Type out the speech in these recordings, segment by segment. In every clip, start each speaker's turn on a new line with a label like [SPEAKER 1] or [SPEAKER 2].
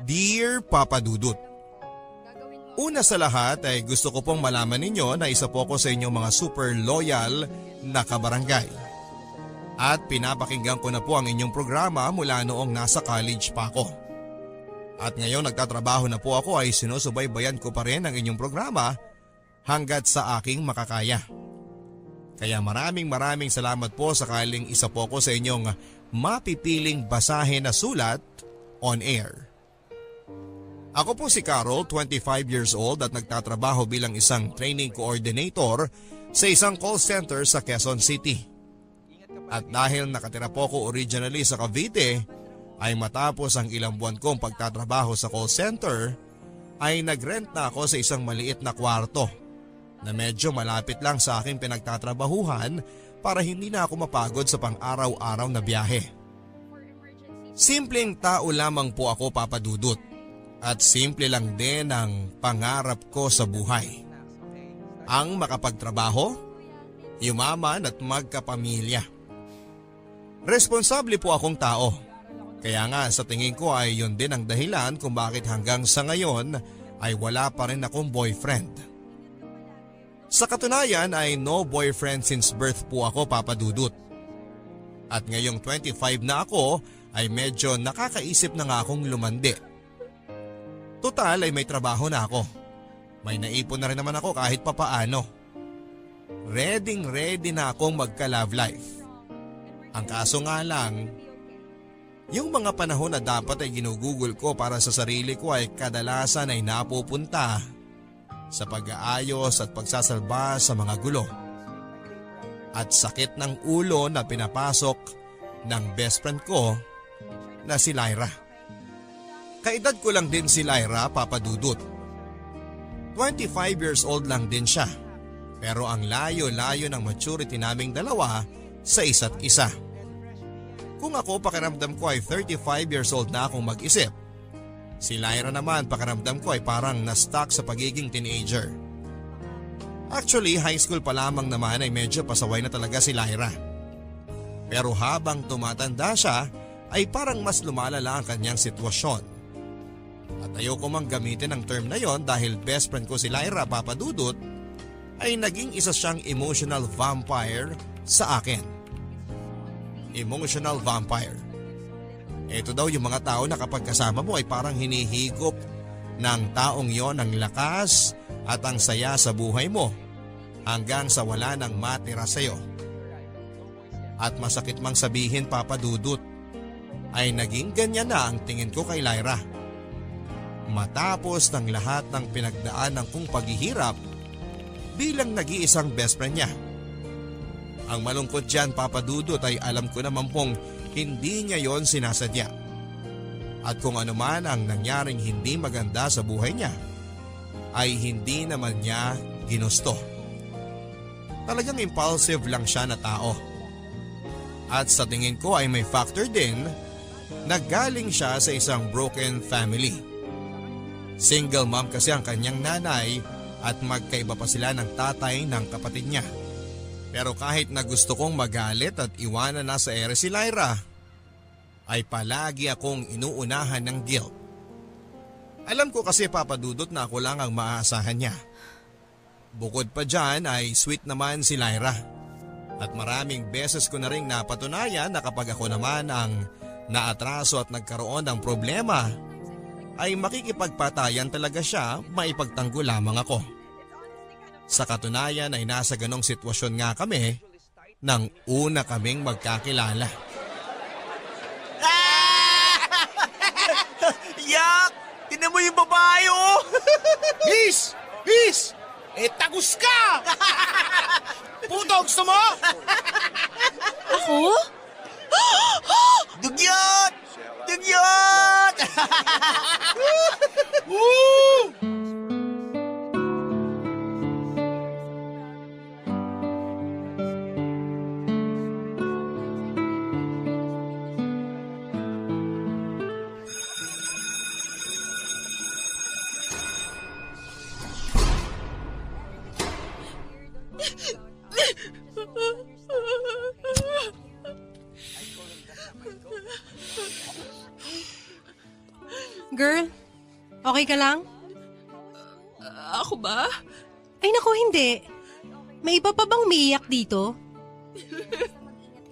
[SPEAKER 1] Dear Papa Dudut, una sa lahat ay gusto ko pong malaman ninyo na isa po ko sa inyong mga super loyal na kabarangay. At pinapakinggan ko na po ang inyong programa mula noong nasa college pa ako. At ngayon nagtatrabaho na po ako ay sinusubaybayan ko pa rin ang inyong programa hanggat sa aking makakaya. Kaya maraming salamat po sakaling isa po ko sa inyong mapipiling basahin na sulat on air. Ako po si Carol, 25 years old at nagtatrabaho bilang isang training coordinator sa isang call center sa Quezon City. At dahil nakatira po ako originally sa Cavite, ay matapos ang ilang buwan kong pagtatrabaho sa call center, ay nagrent na ako sa isang maliit na kwarto na medyo malapit lang sa aking pinagtatrabahuhan para hindi na ako mapagod sa pang-araw-araw na biyahe. Simpleng tao lamang po ako, Papa Dudut. At simple lang din ang pangarap ko sa buhay. Ang makapagtrabaho, yumaman at magkapamilya. Responsable po akong tao. Kaya nga sa tingin ko ay yun din ang dahilan kung bakit hanggang sa ngayon ay wala pa rin akong boyfriend. Sa katunayan ay no boyfriend since birth po ako, Papa Dudut. At ngayong 25 na ako ay medyo nakakaisip na nga akong lumandi. Total ay may trabaho na ako. May naipon na rin naman ako kahit papaano. Ready na akong magka-love life. Ang kaso nga lang, yung mga panahon na dapat ay ginugugol ko para sa sarili ko ay kadalasan ay napupunta sa pag-aayos at pagsasalba sa mga gulo. At sakit ng ulo na pinapasok ng best friend ko na si Lyra. Kaedad ko lang din si Lyra, Papa Dudut. 25 years old lang din siya. Pero ang layo-layo ng maturity naming dalawa sa isa't isa. Kung ako pakiramdam ko ay 35 years old na akong mag-isip. Si Lyra naman pakiramdam ko ay parang na-stuck sa pagiging teenager. Actually, high school pa lamang naman ay medyo pasaway na talaga si Lyra. Pero habang tumatanda siya ay parang mas lumalala ang kanyang sitwasyon. At ayoko mang gamitin ang term na yon dahil best friend ko si Lyra, Papa Dudut, ay naging isa siyang emotional vampire sa akin. Emotional vampire. Ito daw yung mga tao na kapag kasama mo ay parang hinihigop ng taong yon ang lakas at ang saya sa buhay mo hanggang sa wala nang matira sa'yo. At masakit mang sabihin, Papa Dudut, ay naging ganyan na ang tingin ko kay Lyra. Matapos ng lahat ng pinagdaanan kong paghihirap bilang nag-iisang best friend niya. Ang malungkot dyan, Papa Dudut, ay alam ko naman pong hindi niya yon sinasadya. At kung ano man ang nangyaring hindi maganda sa buhay niya, ay hindi naman niya ginusto. Talagang impulsive lang siya na tao. At sa tingin ko ay may factor din na galing siya sa isang broken family. Single mom kasi ang kanyang nanay at magkaiba pa sila ng tatay ng kapatid niya. Pero kahit na gusto kong magalit at iwanan na sa ere si Lyra, ay palagi akong inuunahan ng guilt. Alam ko kasi, Papa Dudut, na ako lang ang maaasahan niya. Bukod pa dyan ay sweet naman si Lyra. At maraming beses ko na ring napatunayan na kapag ako naman ang naatraso at nagkaroon ng problema, ay makikipagpatayan talaga siya, maipagtanggol lamang ako. Sa katunayan ay nasa ganong sitwasyon nga kami nang una kaming magkakilala.
[SPEAKER 2] Yak! Tinan mo yung babae, oh!
[SPEAKER 3] Miss! Miss! Tagus ka! Puto, gusto mo?
[SPEAKER 4] Ako?
[SPEAKER 2] Dugyot! Dugyot!
[SPEAKER 3] Woo!
[SPEAKER 4] Okay ka lang?
[SPEAKER 5] Ako ba?
[SPEAKER 4] Ay naku, hindi. May iba pa bang umiiyak dito?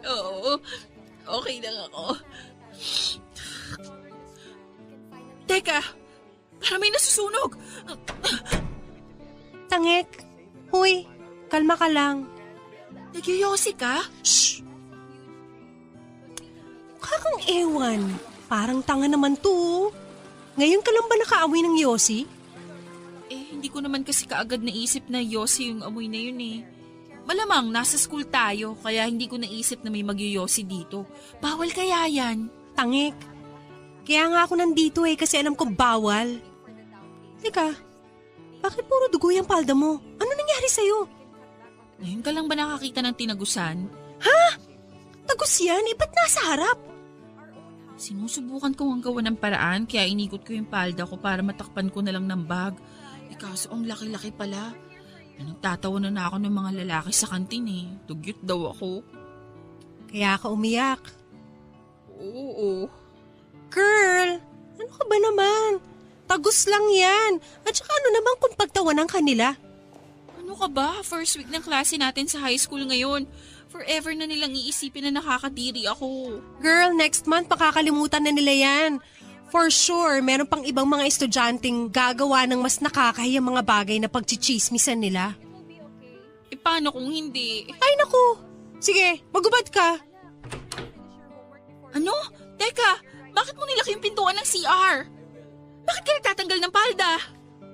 [SPEAKER 5] Oo. Okay lang ako. Teka, parang may nasusunog.
[SPEAKER 4] Tangek. Huy, kalma ka lang.
[SPEAKER 5] Nagyoyosi ka?
[SPEAKER 4] Shh! Kakang ewan. Parang tanga naman to. Ngayon ka lang ba nakaamoy ng yosi?
[SPEAKER 5] Hindi ko naman kasi kaagad naisip na yosi yung amoy na yun eh. Malamang nasa school tayo kaya hindi ko naisip na may magyoyosi dito. Bawal kaya yan?
[SPEAKER 4] Tangek. Kaya nga ako nandito kasi alam ko bawal. Teka, bakit puro dugo yung palda mo? Ano nangyari sa'yo?
[SPEAKER 5] Ngayon ka lang ba nakakita ng tinagusan?
[SPEAKER 4] Tagos yan, ba't nasa harap?
[SPEAKER 5] Sinusubukan ko ang gawa ng paraan kaya inikot ko yung palda ko para matakpan ko na lang ng bag. Kaso ang laki-laki pala. Nagtatawa na ako ng mga lalaki sa kantin eh. Dugyot daw ako.
[SPEAKER 4] Kaya ka umiyak.
[SPEAKER 5] Oo.
[SPEAKER 4] Girl, ano ka ba naman? Tagos lang yan. At saka ano naman kung pagtawanan ka nila?
[SPEAKER 5] Ano ka ba? First week ng klase natin sa high school ngayon. Forever na nilang iisipin na nakakadiri ako.
[SPEAKER 4] Girl, next month makakalimutan na nila yan. For sure, meron pang ibang mga estudyanteng gagawa ng mas nakakahiyang mga bagay na pagchichismisan nila.
[SPEAKER 5] Paano kung hindi?
[SPEAKER 4] Ay naku! Sige, magubad ka.
[SPEAKER 5] Ano? Teka, bakit mo nilaki yung pintuan ng CR? Bakit ka nagtatanggal ng palda?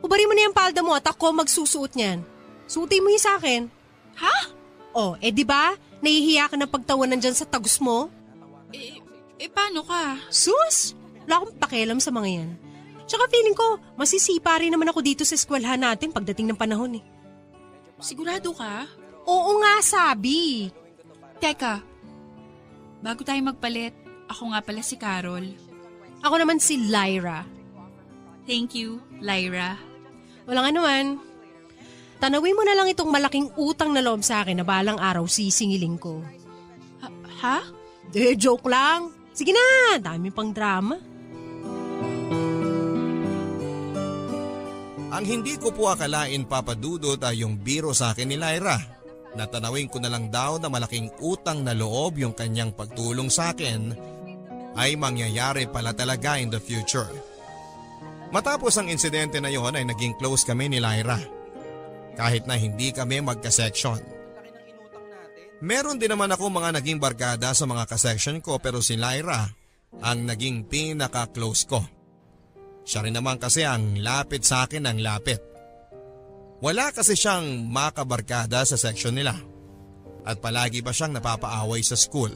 [SPEAKER 4] Ubarin mo na yung palda mo at ako magsusuot niyan. Suotin mo yun sa akin.
[SPEAKER 5] Ha?
[SPEAKER 4] Oh, di ba? Nahihiya ka ng pagtawanan dyan sa tagus mo?
[SPEAKER 5] Paano ka?
[SPEAKER 4] Sus! Wala akong pakialam sa mga yan. Tsaka feeling ko, masisipa rin naman ako dito sa eskwelahan natin pagdating ng panahon eh.
[SPEAKER 5] Sigurado ka?
[SPEAKER 4] Oo nga, sabi.
[SPEAKER 5] Teka, bago tayo magpalit, ako nga pala si Carol.
[SPEAKER 4] Ako naman si Lyra.
[SPEAKER 5] Thank you, Lyra.
[SPEAKER 4] Walang anuman. Tanawin mo na lang itong malaking utang na loob sa akin na balang araw sisingilin ko.
[SPEAKER 5] Ha?
[SPEAKER 4] Joke lang. Sige na, dami pang drama.
[SPEAKER 1] Ang hindi ko po akalain papadudot ay yung biro sa akin ni Lyra. Natanawin ko na lang daw na malaking utang na loob yung kanyang pagtulong sa akin ay mangyayari pala talaga in the future. Matapos ang insidente na yon ay naging close kami ni Lyra. Kahit na hindi kami magka-section. Meron din naman ako mga naging barkada sa mga ka-section ko pero si Lyra ang naging pinaka-close ko. Siya rin naman kasi ang lapit sa akin ng lapit. Wala kasi siyang makabarkada sa section nila. At palagi pa siyang napapaaway sa school.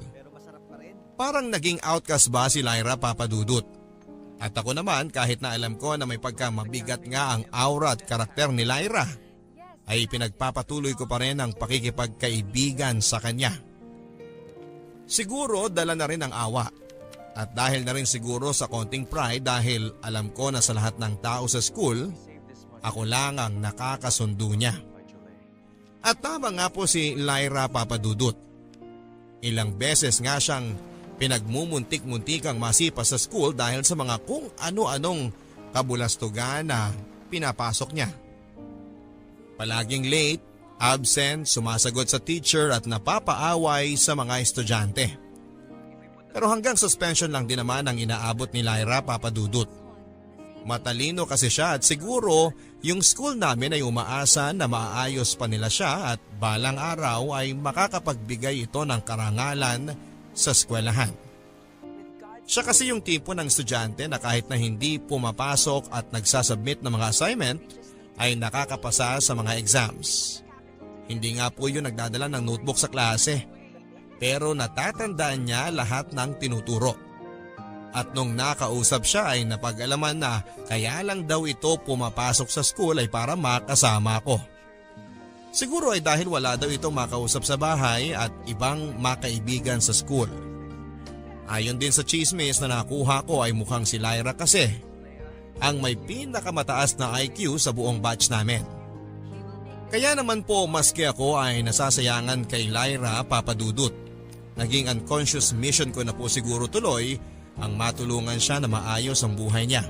[SPEAKER 1] Parang naging outcast ba si Lyra papadudot. At ako naman kahit na alam ko na may pagkamabigat nga ang aura at karakter ni Lyra, ay pinagpapatuloy ko pa rin ang pakikipagkaibigan sa kanya. Siguro dala na rin ang awa. At dahil na rin siguro sa konting pride dahil alam ko na sa lahat ng tao sa school, ako lang ang nakakasundo niya. At tama nga po si Lyra papadudot. Ilang beses nga siyang pinagmumuntik-muntikang masipa sa school dahil sa mga kung ano-anong kabulastugan na pinapasok niya. Palaging late, absent, sumasagot sa teacher at napapaaway sa mga estudyante. Pero hanggang suspension lang din naman ang inaabot ni Lyra papadudot. Matalino kasi siya at siguro yung school namin ay umaasa na maayos pa nila siya at balang araw ay makakapagbigay ito ng karangalan sa eskwelahan. Siya kasi yung tipo ng estudyante na kahit na hindi pumapasok at nagsasubmit ng mga assignment ay nakakapasa sa mga exams. Hindi nga po yun nagdadala ng notebook sa klase. Pero natatandaan niya lahat ng tinuturo. At nung nakausap siya ay napag-alaman na kaya lang daw ito pumapasok sa school ay para makasama ko. Siguro ay dahil wala daw ito makausap sa bahay at ibang makaibigan sa school. Ayon din sa chismis na nakuha ko ay mukhang si Lyra kasi ang may pinakamataas na IQ sa buong batch namin. Kaya naman po maski ako ay nasasayangan kay Lyra papadudot. Naging unconscious mission ko na po siguro tuloy ang matulungan siya na maayos ang buhay niya.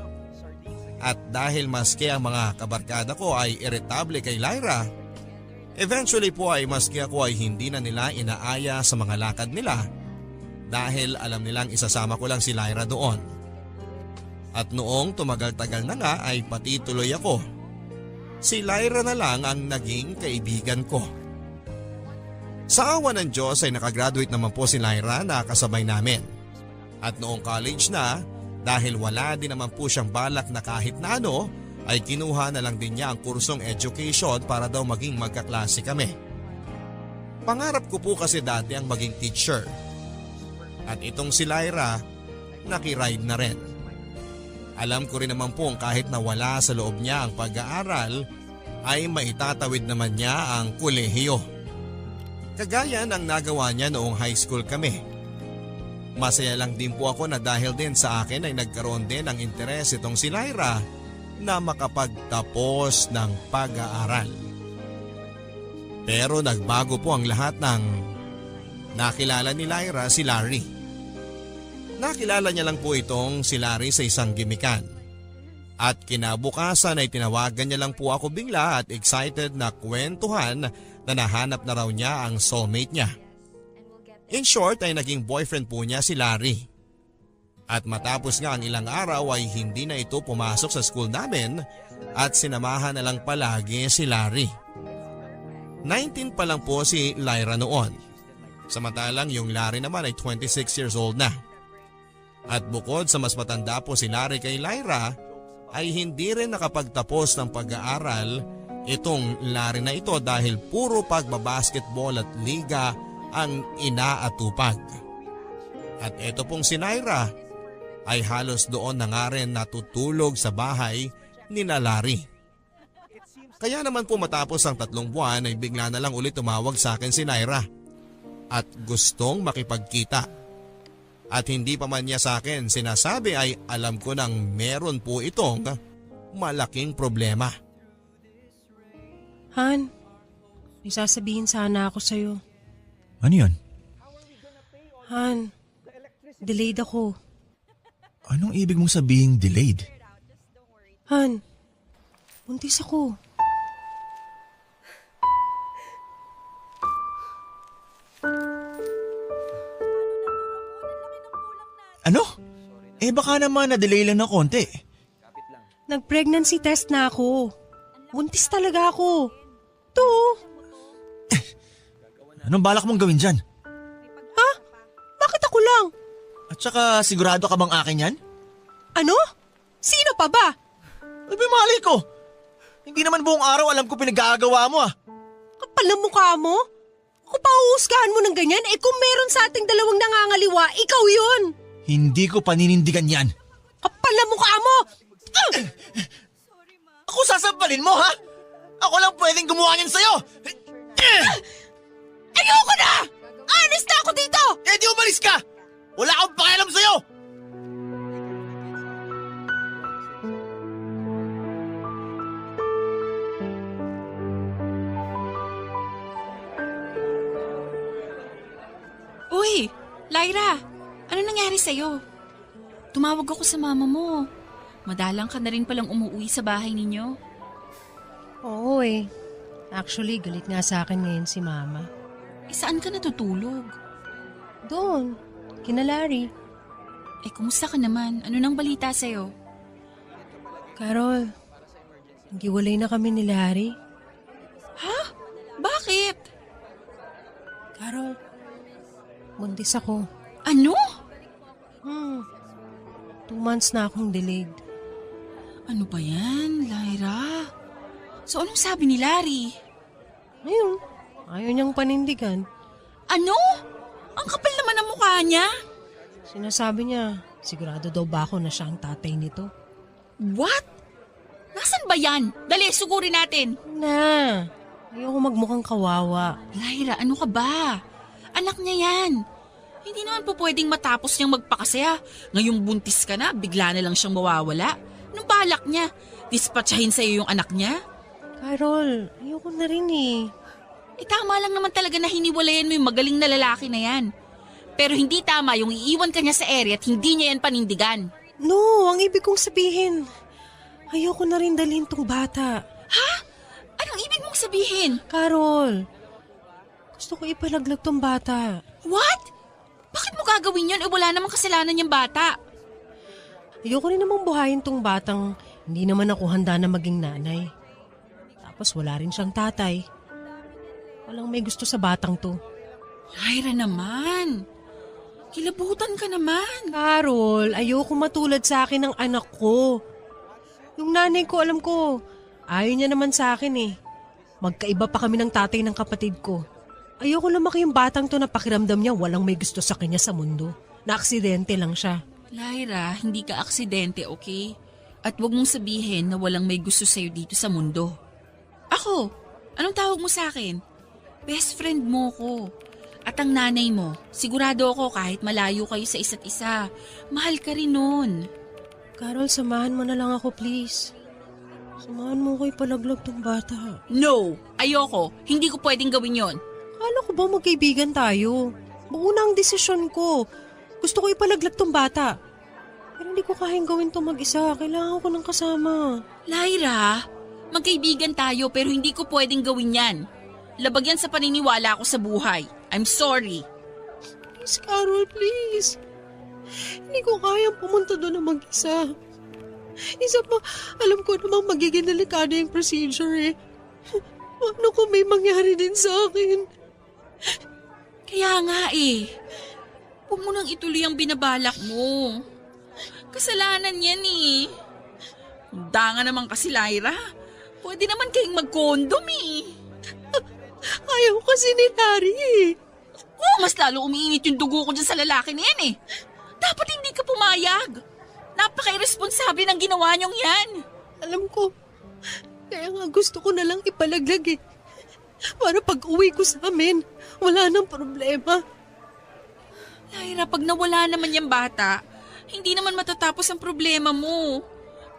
[SPEAKER 1] At dahil maski ang mga kabarkada ko ay iritable kay Lyra, eventually po ay maski ako ay hindi na nila inaaya sa mga lakad nila dahil alam nilang isasama ko lang si Lyra doon. At noong tumagal-tagal na nga ay pati tuloy ako. Si Lyra na lang ang naging kaibigan ko. Sa awa ng Diyos ay nakagraduate naman po si Lyra na kasabay namin. At noong college na, dahil wala din naman po siyang balak na kahit na ano, ay kinuha na lang din niya ang kursong education para daw maging magkaklase kami. Pangarap ko po kasi dati ang maging teacher. At itong si Lyra, nakiride na rin. Alam ko rin naman po kahit na wala sa loob niya ang pag-aaral, ay maitatawid naman niya ang kolehiyo. Kagaya ng nagawa niya noong high school kami. Masaya lang din po ako na dahil din sa akin ay nagkaroon din ng interes itong si Lyra na makapagtapos ng pag-aaral. Pero nagbago po ang lahat ng nakilala ni Lyra si Larry. Nakilala niya lang po itong si Larry sa isang gimikan. At kinabukasan ay tinawagan niya lang po ako bigla at excited na kwentuhan na nahanap na raw niya ang soulmate niya. In short ay naging boyfriend po niya si Larry. At matapos nga ang ilang araw ay hindi na ito pumasok sa school namin at sinamahan na lang palagi si Larry. 19 pa lang po si Lyra noon. Samantalang yung Larry naman ay 26 years old na. At bukod sa mas matanda po si Larry kay Lyra, ay hindi rin nakapagtapos ng pag-aaral itong Larry na ito dahil puro pagbabasketball at liga ang inaatupag. At ito pong si Lyra ay halos doon na nga rin natutulog sa bahay ni Larry. Kaya naman po matapos ang 3 buwan ay bigla na lang ulit tumawag sa akin si Lyra at gustong makipagkita. At hindi pa man niya sa akin sinasabi ay alam ko nang meron po itong malaking problema.
[SPEAKER 4] Han, may sasabihin sana ako sa'yo.
[SPEAKER 2] Ano yun?
[SPEAKER 4] Han, delayed ako.
[SPEAKER 2] Anong ibig mong sabihing delayed?
[SPEAKER 4] Han, buntis ako.
[SPEAKER 2] Ano? Baka naman na-delay lang na konti.
[SPEAKER 4] Nag-pregnancy test na ako. Buntis talaga ako. To.
[SPEAKER 2] Anong balak mong gawin dyan?
[SPEAKER 4] Ha? Bakit ako lang?
[SPEAKER 2] At saka sigurado ka bang akin yan?
[SPEAKER 4] Ano? Sino pa ba?
[SPEAKER 2] Ay, malay ko. Hindi naman buong araw alam ko pinag-aagawa mo ah.
[SPEAKER 4] Kapal na mukha mo? Kung pauusgahan mo ng ganyan, kung meron sa ating dalawang nangangaliwa, ikaw yun.
[SPEAKER 2] Hindi ko paninindigan yan.
[SPEAKER 4] Kapal na mukha mo!
[SPEAKER 2] Ako sasampalin mo ha? Ako lang pwedeng gumawa niyan sa'yo.
[SPEAKER 4] Ayoko na! Honest na ako dito!
[SPEAKER 2] Di umalis ka! Wala akong pakialam sa'yo!
[SPEAKER 5] Uy, Lyra, ano nangyari sa'yo? Tumawag ako sa mama mo. Madalang ka na rin palang umuwi sa bahay ninyo.
[SPEAKER 4] Oo Actually, galit nga sa akin ngayon si Mama.
[SPEAKER 5] Saan ka natutulog?
[SPEAKER 4] Doon, kina Larry.
[SPEAKER 5] Kumusta ka naman? Ano nang balita sa'yo?
[SPEAKER 4] Carol, naghiwalay na kami ni Larry.
[SPEAKER 5] Ha? Bakit?
[SPEAKER 4] Carol, buntis ako.
[SPEAKER 5] Ano?
[SPEAKER 4] 2 months na akong delayed.
[SPEAKER 5] Ano ba yan, Lyra? So anong sabi ni Larry?
[SPEAKER 4] Ayun, ayaw niyang panindigan.
[SPEAKER 5] Ano? Ang kapal naman ang mukha niya.
[SPEAKER 4] Sinasabi niya, sigurado daw ba ako na siya ang tatay nito?
[SPEAKER 5] What? Nasaan ba yan? Dali, sugurin natin.
[SPEAKER 4] Na, ayoko magmukhang kawawa.
[SPEAKER 5] Lyra, ano ka ba? Anak niya yan. Hindi naman po pwedeng matapos niyang magpakasaya. Ngayong buntis ka na, bigla na lang siyang mawawala. Anong balak niya? Dispatchahin sa'yo yung anak niya?
[SPEAKER 4] Carol, ayoko na rin
[SPEAKER 5] Tama lang naman talaga na hiniwalayan mo yung magaling na lalaki na yan. Pero hindi tama yung iiwan ka niya sa area at hindi niya yan panindigan.
[SPEAKER 4] No, ang ibig kong sabihin, Ayoko na rin dalhin tong bata.
[SPEAKER 5] Anong ibig mong sabihin?
[SPEAKER 4] Carol, gusto ko ipalaglag tong bata.
[SPEAKER 5] What? Bakit mo gagawin yun? Wala namang kasalanan yung bata.
[SPEAKER 4] Ayoko rin namang buhayin tong batang hindi naman ako handa na maging nanay. Tapos wala rin siyang tatay. Walang may gusto sa batang to.
[SPEAKER 5] Lyra naman. Kilabutan ka naman.
[SPEAKER 4] Carol, ayoko matulad sa akin ng anak ko. Yung nanay ko, alam ko, ayaw niya naman sa akin eh. Magkaiba pa kami ng tatay ng kapatid ko. Ayoko lumaki yung batang to na pakiramdam niya walang may gusto sa kanya sa mundo. Na aksidente lang siya.
[SPEAKER 5] Lyra, hindi ka aksidente, okay? At wag mong sabihin na walang may gusto sa'yo dito sa mundo. Ako, anong tawag mo sa akin? Best friend mo ko. At ang nanay mo, sigurado ako kahit malayo kayo sa isa't isa, mahal ka rin nun.
[SPEAKER 4] Carol, samahan mo na lang ako please. Samahan mo ko ipalaglag tong bata.
[SPEAKER 5] No, ayoko. Hindi ko pwedeng gawin yon.
[SPEAKER 4] Akala ko ba magkaibigan tayo? Buo na ang desisyon ko. Gusto ko ipalaglag tong bata. Pero hindi ko kayang gawin to mag-isa. Kailangan ko ng kasama.
[SPEAKER 5] Lyra, magkaibigan tayo pero hindi ko pwedeng gawin yan. Labag yan sa paniniwala ko sa buhay. I'm sorry.
[SPEAKER 4] Please, Carol, please. Hindi ko kayang pumunta doon na mag-isa. Isa pa, alam ko namang magiging delikado yung procedure eh. Paano kung may mangyari din sa akin?
[SPEAKER 5] Kaya nga eh. Huwag mo nang ituloy ang binabalak mo. Kasalanan yan eh. Handa nga naman kasi, Lyra. Pwede naman kayong mag-condom eh.
[SPEAKER 4] Ayaw kasi ni Larry eh.
[SPEAKER 5] Oh, mas lalo umiinit yung dugo ko dyan sa lalaki na yan eh. Dapat hindi ka pumayag. Napaka-irresponsable ng ginawa niyong yan.
[SPEAKER 4] Alam ko. Kaya nga gusto ko na lang ipalaglag eh. Para pag uwi ko sa amin, wala nang problema.
[SPEAKER 5] Lyra, pag nawala naman yung bata, hindi naman matatapos ang problema mo.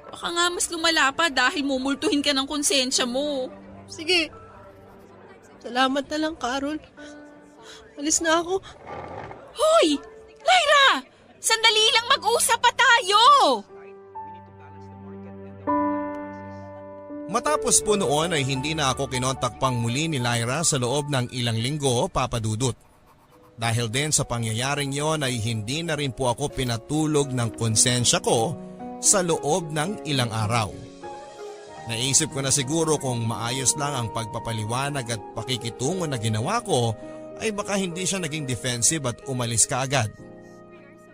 [SPEAKER 5] Baka nga mas lumala pa dahil mumultuhin ka ng konsensya mo.
[SPEAKER 4] Sige. Salamat na lang, Carol. Alis na ako.
[SPEAKER 5] Hoy! Lyra! Sandali lang mag-usap pa tayo!
[SPEAKER 1] Matapos po noon ay hindi na ako kinontak pang muli ni Lyra sa loob ng ilang linggo, Papa Dudut. Dahil din sa pangyayaring yon ay hindi na rin po ako pinatulog ng konsensya ko sa loob ng ilang araw. Naisip ko na siguro kung maayos lang ang pagpapaliwanag at pakikitungo na ginawa ko ay baka hindi siya naging defensive at umalis ka agad.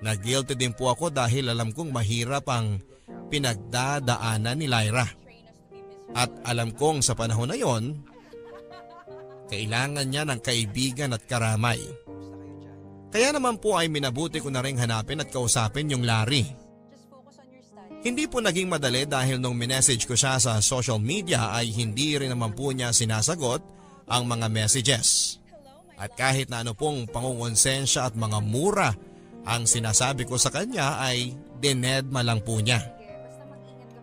[SPEAKER 1] Nag-guilty din po ako dahil alam kong mahirap ang pinagdadaanan ni Lyra. At alam kong sa panahon na yon, kailangan niya ng kaibigan at karamay. Kaya naman po ay minabuti ko na rin hanapin at kausapin yung Larry. Hindi po naging madali dahil nung minessage ko siya sa social media ay hindi rin naman po niya sinasagot ang mga messages. At kahit na ano pong pangungonsensya at mga mura ang sinasabi ko sa kanya ay dinedma lang po niya.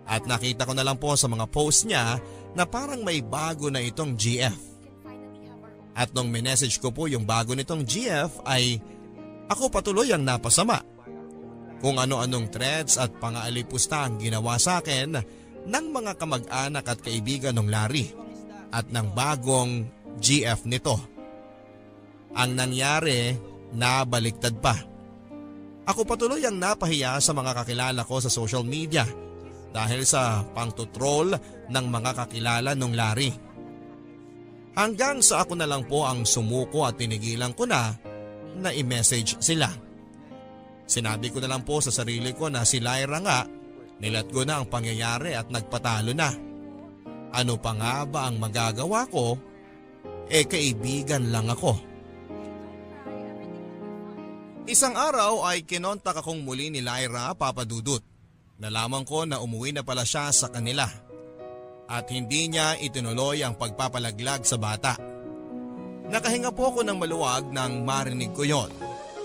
[SPEAKER 1] At nakita ko na lang po sa mga post niya na parang may bago na itong GF. At nung minessage ko po yung bago nitong GF ay ako patuloy ang napasama. Kung ano-anong threats at pang-aalipusta ang ginawa sa akin ng mga kamag-anak at kaibigan ng Larry at ng bagong GF nito. Ang nangyari, nabaliktad pa. Ako patuloy ang napahiya sa mga kakilala ko sa social media dahil sa pangtutrol ng mga kakilala ng Larry. Hanggang sa ako na lang po ang sumuko at tinigilan ko na i-message sila. Sinabi ko na lang po sa sarili ko na si Lyra nga, nilatgo na ang pangyayari at nagpatalo na. Ano pa nga ba ang magagawa ko? Kaibigan lang ako. Isang araw ay kinontak akong muli ni Lyra, Papa Dudut. Nalaman ko na umuwi na pala siya sa kanila. At hindi niya itinuloy ang pagpapalaglag sa bata. Nakahinga po ako ng maluwag nang marinig ko yon.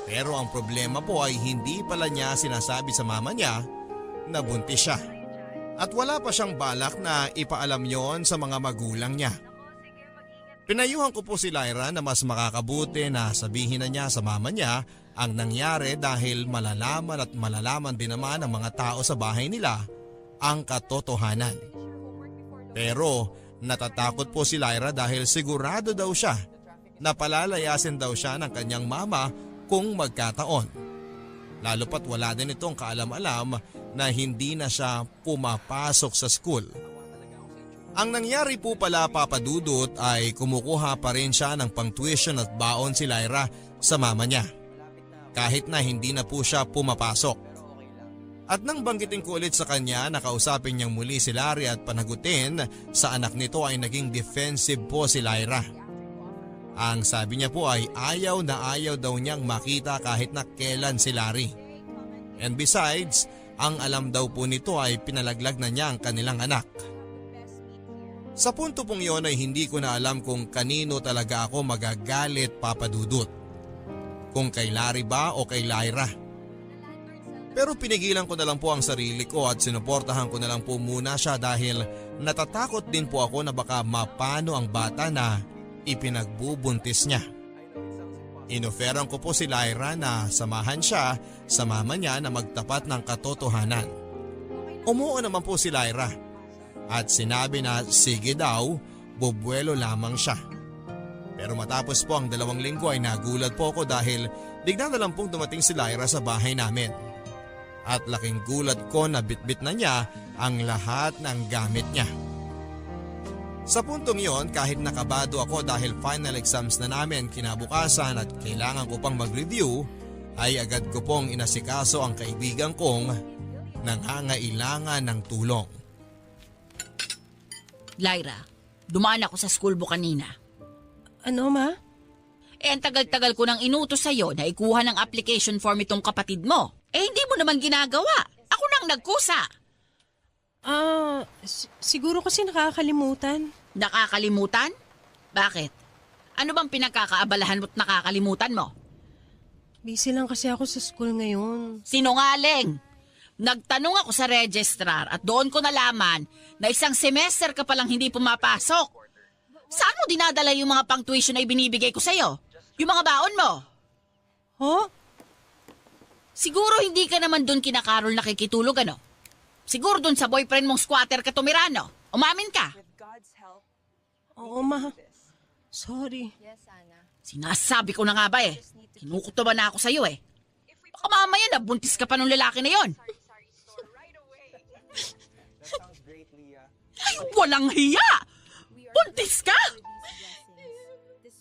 [SPEAKER 1] Pero ang problema po ay hindi pala niya sinasabi sa mama niya na buntis siya. At wala pa siyang balak na ipaalam yon sa mga magulang niya. Pinayuhan ko po si Lyra na mas makakabuti na sabihin na niya sa mama niya ang nangyari dahil malalaman at malalaman din naman ng mga tao sa bahay nila ang katotohanan. Pero natatakot po si Lyra dahil sigurado daw siya na palalayasin daw siya ng kanyang mama kung magkataon. Lalo pat wala din itong kaalam-alam na hindi na siya pumapasok sa school. Ang nangyari po pala, Papa Dudut, ay kumukuha pa rin siya ng pang-tuition at baon si Lyra sa mama niya. Kahit na hindi na po siya pumapasok. At nang banggitin ko ulit sa kanya na kausapin niyang muli si Larry at panagutin sa anak nito ay naging defensive po si Lyra. Ang sabi niya po ay ayaw na ayaw daw niyang makita kahit na kailan si Larry. And besides, ang alam daw po nito ay pinalaglag na niya ang kanilang anak. Sa punto pong yon ay hindi ko na alam kung kanino talaga ako magagalit, Papa Dudut. Kung kay Larry ba o kay Lyra. Pero pinigilan ko na lang po ang sarili ko at sinuportahan ko na lang po muna siya dahil natatakot din po ako na baka mapano ang bata na ipinagbubuntis niya. Inoferan ko po si Lyra na samahan siya sa mama niya na magtapat ng katotohanan. Umuo naman po si Lyra at sinabi na sige daw, bubuelo lamang siya. Pero matapos po ang 2 linggo ay nagulat po ako dahil bigla na lang pong dumating si Lyra sa bahay namin. At laking gulat ko na bitbit na niya ang lahat ng gamit niya. Sa puntong yon, kahit nakabado ako dahil final exams na namin kinabukasan at kailangan ko pang mag-review, ay agad ko pong inasikaso ang kaibigan kong nangangailangan ng tulong.
[SPEAKER 5] Lyra, dumaan ako sa school book kanina.
[SPEAKER 4] Ano, Ma?
[SPEAKER 5] Ang tagal-tagal ko nang inutos sa'yo na ikuha ng application form itong kapatid mo. Hindi mo naman ginagawa. Ako nang nagkusa.
[SPEAKER 4] Siguro kasi nakakalimutan.
[SPEAKER 5] Nakakalimutan? Bakit? Ano bang pinagkakaabalahan mo't nakakalimutan mo?
[SPEAKER 4] Busy lang kasi ako sa school ngayon.
[SPEAKER 5] Sinungaling! Nagtanong ako sa registrar at doon ko nalaman na 1 semester ka palang hindi pumapasok. Saan mo dinadala yung mga pang-tuition na ibinibigay ko sa'yo? Yung mga baon mo?
[SPEAKER 4] Ho?
[SPEAKER 5] Siguro hindi ka naman doon kina Carol nakikitulog, ano? Siguro doon sa boyfriend mong squatter ka tumira, no? Umamin ka.
[SPEAKER 4] Oo, Ma. Sorry.
[SPEAKER 5] Sinasabi ko na nga ba eh. Kinukutuban na ako sa'yo eh. Baka mamaya nabuntis ka pa nung lalaki na yon. Ay, walang hiya! Buntis ka?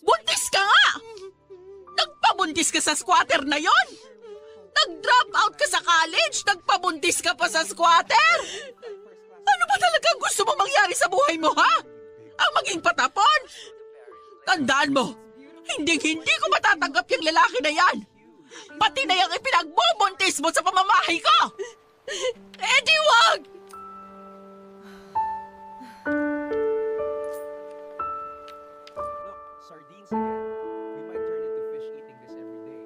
[SPEAKER 5] Buntis ka nga! Nagpabuntis ka sa squatter na yon? Nag-drop out ka sa college? Nagpabuntis ka pa sa squatter? Ano ba talaga gusto mo mangyari sa buhay mo, ha? Ang maging patapon? Tandaan mo, hindi ko matatanggap yung lalaki na yan. Pati na yung ipinagbubuntis mo sa pamamahay ko. Di wag!
[SPEAKER 6] Sardines again. We might turn into fish eating this every day.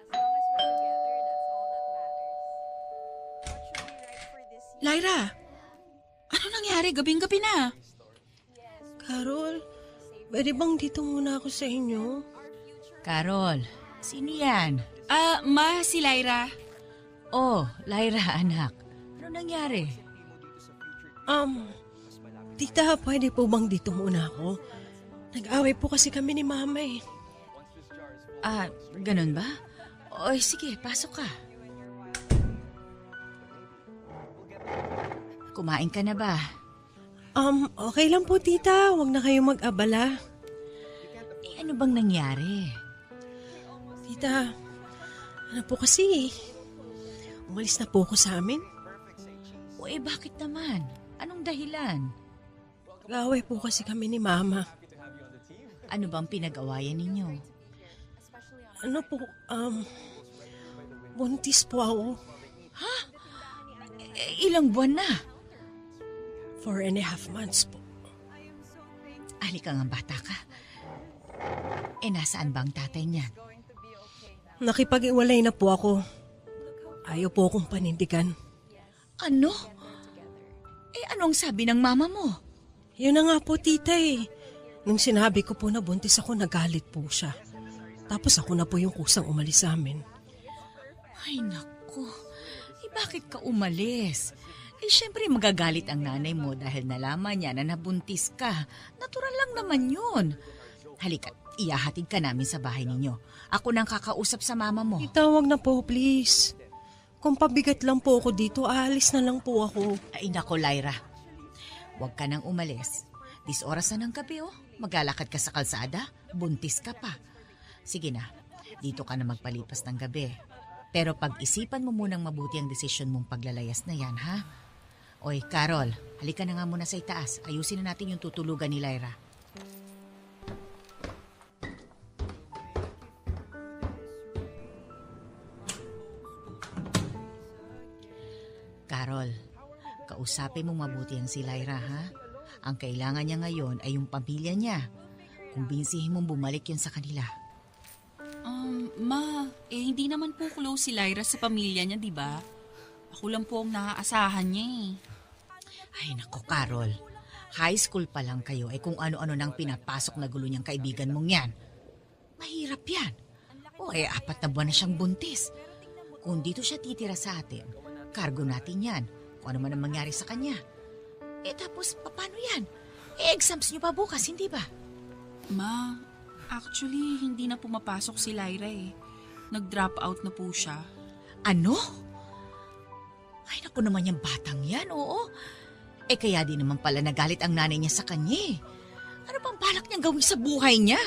[SPEAKER 7] As long as we're together, that's all that matters. What should we write for this year?
[SPEAKER 5] Lyra, ano nangyari? Gabing-gabi na.
[SPEAKER 4] Carol, pwede bang dito muna ako sa inyo?
[SPEAKER 8] Carol, sino yan?
[SPEAKER 5] Ma, si Lyra.
[SPEAKER 8] Oh, Lyra, anak. Ano nangyari?
[SPEAKER 4] Tita, pwede po bang dito muna ako? Nag-away po kasi kami ni Mama eh.
[SPEAKER 8] Ganun ba? Oy, sige, pasok ka. Kumain ka na ba?
[SPEAKER 4] Okay lang po, Tita. Huwag na kayong mag-abala.
[SPEAKER 8] Ano bang nangyari?
[SPEAKER 4] Tita, ano po kasi umalis na po ako sa amin.
[SPEAKER 8] Bakit naman? Anong dahilan?
[SPEAKER 4] Nag-away po kasi kami ni Mama.
[SPEAKER 8] Ano bang pinag-awayan ninyo?
[SPEAKER 4] Ano po, buntis po ako.
[SPEAKER 8] Ilang buwan na?
[SPEAKER 4] 4.5 months po.
[SPEAKER 8] Halika nga, bata ka. Nasaan ba ang tatay niyan?
[SPEAKER 4] Nakipag-iwalay na po ako. Ayaw po akong panindigan.
[SPEAKER 8] Ano? Anong sabi ng mama mo?
[SPEAKER 4] Yun na nga po, Tita eh. Nung sinabi ko po na buntis ako, nagalit po siya. Tapos ako na po yung kusang umalis sa amin.
[SPEAKER 8] Ay, naku. Bakit ka umalis? Syempre magagalit ang nanay mo dahil nalaman niya na nabuntis ka. Natural lang naman yun. Halika, iyahatid ka namin sa bahay ninyo. Ako nang kakausap sa mama mo.
[SPEAKER 4] Itawag na po, please. Kung pabigat lang po ako dito, aalis na lang po ako.
[SPEAKER 8] Ay nako, Lyra. Huwag ka nang umalis. 10 oras na ng gabi, oh. Maglalakad ka sa kalsada, buntis ka pa. Sige na, dito ka na magpalipas ng gabi. Pero pag-isipan mo munang mabuti ang desisyon mong paglalayas na yan, ha? Oy, Carol, halika na nga muna sa itaas. Ayusin na natin yung tutulugan ni Lyra. Carol, kausapin mong mabuti ang si Lyra, ha? Ang kailangan niya ngayon ay yung pamilya niya. Kumbinsihin mong bumalik yun sa kanila.
[SPEAKER 5] Hindi naman po close si Lyra sa pamilya niya, di ba? Ako lang po ang naaasahan niya eh.
[SPEAKER 8] Ay nako, Carol. High school pa lang kayo ay kung ano-ano nang pinapasok na gulo niyang kaibigan mong yan. Mahirap yan. O 4 na buwan na siyang buntis. Kung dito siya titira sa atin, cargo natin yan. Kung ano man ang mangyari sa kanya. Tapos, paano yan? Exams niyo pa bukas, hindi ba?
[SPEAKER 5] Ma, actually, hindi na pumapasok si Lyra eh. Nag-drop out na po siya.
[SPEAKER 8] Ano? Ay, naku naman yung batang yan, oo. Kaya din naman pala nagalit ang nanay niya sa kanya eh. Ano bang balak niyang gawin sa buhay niya?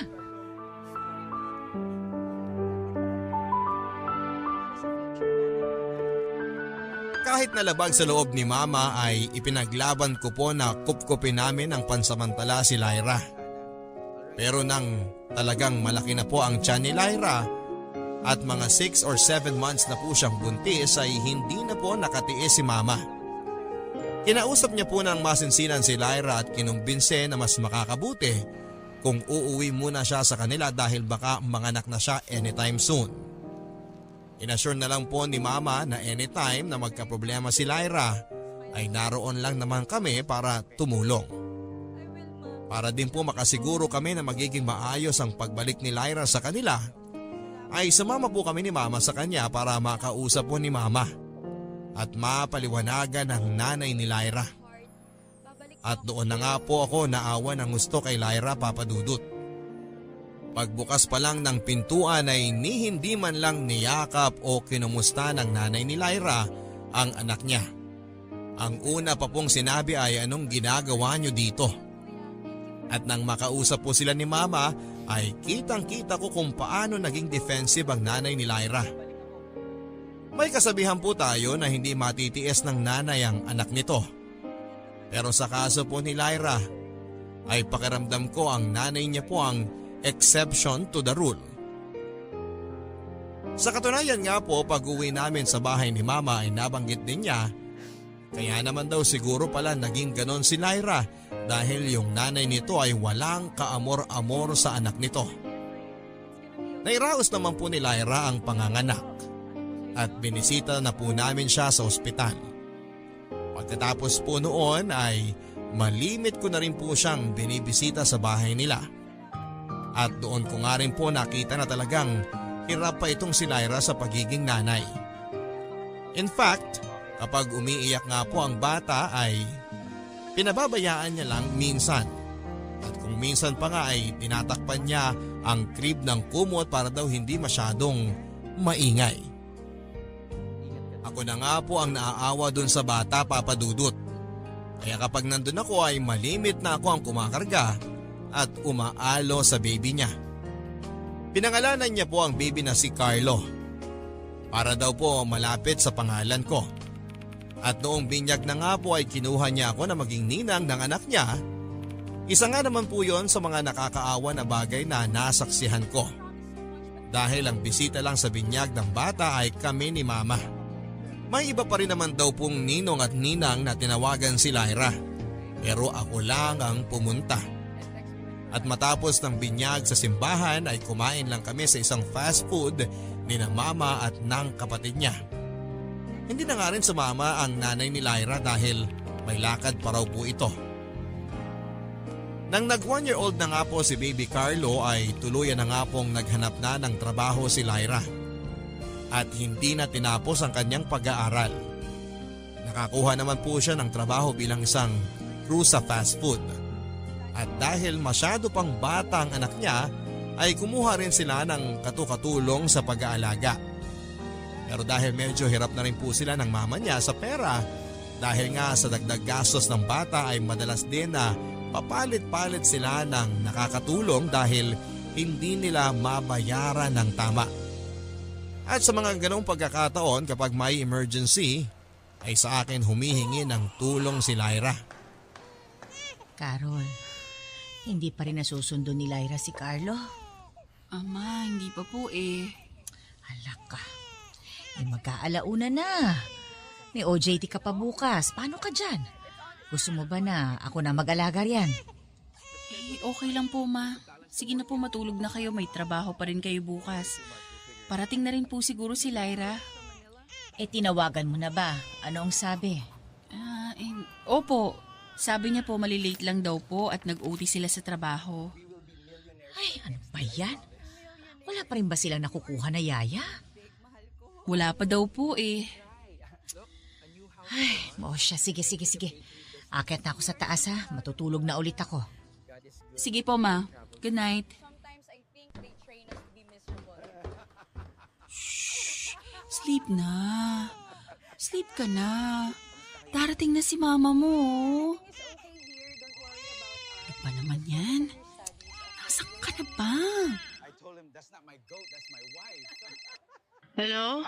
[SPEAKER 1] Kahit nalabag sa loob ni Mama ay ipinaglaban ko po na kupkupin namin ang pansamantala si Lyra. Pero nang talagang malaki na po ang tiyan ni Lyra at mga 6 or 7 months na po siyang buntis ay hindi na po nakatiis si Mama. Kinausap niya po ng masinsinan si Lyra at kinumbinse na mas makakabuti kung uuwi muna siya sa kanila dahil baka manganak na siya anytime soon. Inassure na lang po ni Mama na anytime na magkaproblema si Lyra ay naroon lang naman kami para tumulong. Para din po makasiguro kami na magiging maayos ang pagbalik ni Lyra sa kanila, ay sumama po kami ni Mama sa kanya para makausap po ni Mama at mapaliwanagan ang nanay ni Lyra. At doon na nga po ako naawa ng gusto kay Lyra, Papa Dudut. Pagbukas pa lang ng pintuan ay hindi man lang niyakap o kinumusta ng nanay ni Lyra ang anak niya. Ang una pa pong sinabi ay anong ginagawa niyo dito? At nang makausap po sila ni Mama ay kitang-kita ko kung paano naging defensive ang nanay ni Lyra. May kasabihan po tayo na hindi matitiis ng nanay ang anak nito. Pero sa kaso po ni Lyra ay pakiramdam ko ang nanay niya po ang exception to the rule. Sa katunayan nga po, pag-uwi namin sa bahay ni Mama ay nabanggit din niya, kaya naman daw siguro pala naging ganon si Lyra dahil yung nanay nito ay walang kaamor-amor sa anak nito. Nairaos naman po ni Lyra ang panganganak at binisita na po namin siya sa ospital. Pagkatapos po noon ay malimit ko na rin po siyang binibisita sa bahay nila. At doon ko nga rin po nakita na talagang hirap pa itong si Lyra sa pagiging nanay. In fact, kapag umiiyak nga po ang bata ay pinababayaan niya lang minsan. At kung minsan pa nga ay tinatakpan niya ang crib ng kumot para daw hindi masyadong maingay. Ako na nga po ang naaawa dun sa bata, Papa Dudut. Kaya kapag nandun ako ay malimit na ako ang kumakarga at umaalo sa baby niya. Pinangalanan niya po ang baby na si Carlo para daw po malapit sa pangalan ko. At noong binyag na nga po ay kinuha niya ako na maging ninang ng anak niya. Isa nga naman po yon sa mga nakakaawa na bagay na nasaksihan ko. Dahil ang bisita lang sa binyag ng bata ay kami ni Mama. May iba pa rin naman daw pong ninong at ninang na tinawagan si Lyra. Pero ako lang ang pumunta. At matapos ng binyag sa simbahan ay kumain lang kami sa isang fast food ni na Mama at ng kapatid niya. Hindi na nga rin sumama ang nanay ni Lyra dahil may lakad pa raw po ito. Nang nag 1-year-old na nga po si baby Carlo ay tuluyan na nga pong naghanap na ng trabaho si Lyra. At hindi na tinapos ang kanyang pag-aaral. Nakakuha naman po siya ng trabaho bilang isang crew sa fast food. At dahil masyado pang bata ang anak niya, ay kumuha rin sila ng katukatulong sa pag-aalaga. Pero dahil medyo hirap na rin po sila ng mama niya sa pera, dahil nga sa dagdag gastos ng bata ay madalas din na papalit-palit sila ng nakakatulong dahil hindi nila mabayaran ng tama. At sa mga ganong pagkakataon kapag may emergency, ay sa akin humihingi ng tulong si Lyra.
[SPEAKER 8] Carol, hindi pa rin nasusundo ni Lyra si Carlo?
[SPEAKER 5] Ama, hindi pa po eh.
[SPEAKER 8] Alak ka. Magkaalauna na. May OJT ka pa bukas. Paano ka dyan? Gusto mo ba na ako na mag-alaga riyan?
[SPEAKER 5] Okay lang po, ma. Sige na po, matulog na kayo. May trabaho pa rin kayo bukas. Parating na rin po siguro si Lyra.
[SPEAKER 8] Tinawagan mo na ba? Ano ang sabi?
[SPEAKER 5] Opo. Sabi niya po malilate lang daw po at nag-OT sila sa trabaho.
[SPEAKER 8] Ay, ano ba yan? Wala pa rin ba silang nakukuha na yaya?
[SPEAKER 5] Wala pa daw po eh.
[SPEAKER 8] Ay, siya. Sige. Akit na ako sa taas ha. Matutulog na ulit ako.
[SPEAKER 5] Sige po, ma. Good night.
[SPEAKER 7] Sometimes I think they train us to be miserable.
[SPEAKER 5] Sleep na. Sleep ka na. Darating na si mama mo.
[SPEAKER 7] It's okay, dear. Don't worry about us.
[SPEAKER 5] Ano pa naman yan? Nasaan ka na ba?
[SPEAKER 4] Hello?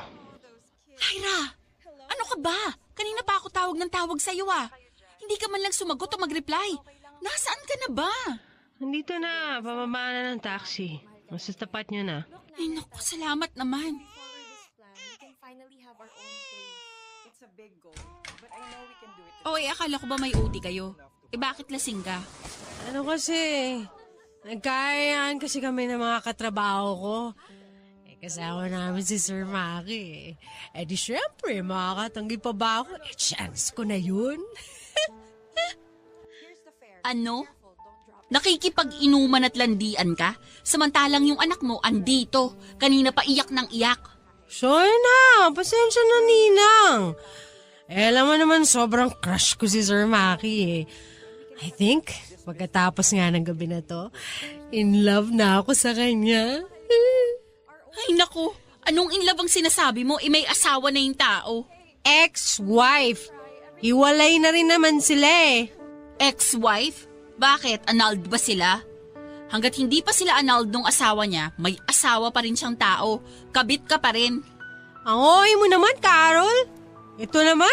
[SPEAKER 5] Lyra! Ano ka ba? Kanina pa ako tawag ng tawag sa'yo ah. Hindi ka man lang sumagot o mag-reply. Nasaan ka na ba?
[SPEAKER 4] Nandito na, pababa na ng taxi. Nasa tapat niya na.
[SPEAKER 5] Ay naku, salamat naman.
[SPEAKER 7] Follow this plan. We can finally have our own place.
[SPEAKER 6] It's a big goal, but I know we can do it.
[SPEAKER 5] O akala ko ba may OT kayo? Bakit lasing ka?
[SPEAKER 4] Ano kasi, nagkayaan kasi kami ng mga katrabaho ko. Kasama namin si Sir Maki. Di syempre, makakatanggi pa ba ako? Chance ko na yun.
[SPEAKER 5] Ano? Nakikipag-inuman at landian ka? Samantalang yung anak mo andito. Kanina pa iyak ng iyak.
[SPEAKER 4] Sorry na, pasensya na ninang. Alam mo naman sobrang crush ko si Sir Maki I think, pagkatapos nga ng gabi na to, in love na ako sa kanya.
[SPEAKER 5] Ay naku, anong in love ang sinasabi mo? May asawa na yung tao.
[SPEAKER 4] Ex-wife. Hiwalay na rin naman sila
[SPEAKER 5] Ex-wife? Bakit? Annulled ba sila? Hanggat hindi pa sila annulled nung asawa niya, may asawa pa rin siyang tao. Kabit ka pa rin.
[SPEAKER 4] Ang oy mo naman, Carol. Ito naman,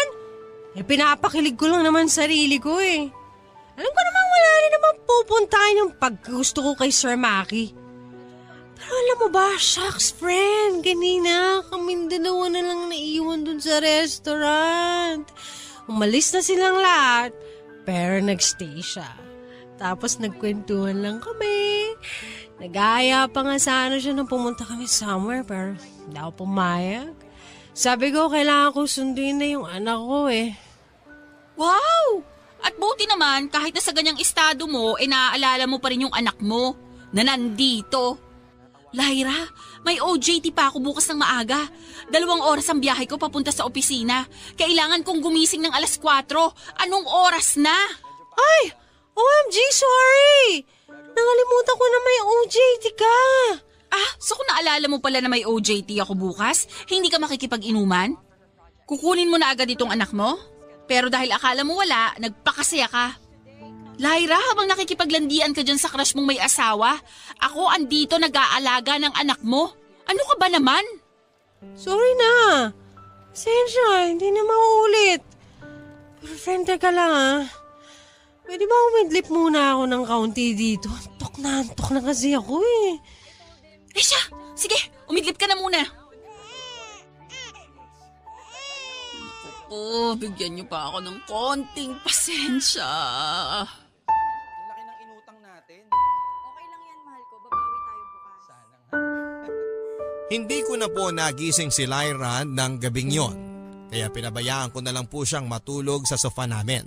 [SPEAKER 4] pinapakilig ko lang naman sarili ko Alam ko naman wala rin naman pupuntahan yung paggusto ko kay Sir Maki. Pero alam mo ba, shucks friend, kanina kaming dalawa na lang naiwan dun sa restaurant. Umalis na silang lahat, pero nagstay siya. Tapos nagkwentuhan lang kami. Nag-aaya pa nga sana siya nang pumunta kami somewhere, pero hindi ako pumayag. Sabi ko, kailangan ko sunduin na yung anak ko
[SPEAKER 5] Wow! At buti naman, kahit na sa ganyang estado mo, naaalala mo pa rin yung anak mo na nandito. Lyra, may OJT pa ako bukas ng maaga. 2 oras ang biyahe ko papunta sa opisina. Kailangan kong gumising ng 4:00. Anong oras na?
[SPEAKER 4] Ay! OMG, sorry! Nakalimutan ko na may OJT ka.
[SPEAKER 5] So kung naalala mo pala na may OJT ako bukas, hindi ka makikipag-inuman? Kukunin mo na agad itong anak mo? Pero dahil akala mo wala, nagpakasaya ka. Lyra, habang nakikipaglandian ka dyan sa crush mong may asawa, ako andito nag-aalaga ng anak mo. Ano ka ba naman?
[SPEAKER 4] Sorry na. Pasensya, hindi na mauulit. Pero friend, teka lang Pwede ba umidlip muna ako ng kaunti dito? Antok na kasi ako
[SPEAKER 5] Siya, sige, umidlip ka na muna. Bigyan niyo pa ako ng konting pasensya.
[SPEAKER 6] Ang laki ng inutang natin.
[SPEAKER 7] Okay lang yan, mahal ko. Babawi tayo bukas.
[SPEAKER 6] Sana nga.
[SPEAKER 1] Hindi ko na po nagising si Lyra ng gabing yon, kaya pinabayaan ko na lang po siyang matulog sa sofa namin.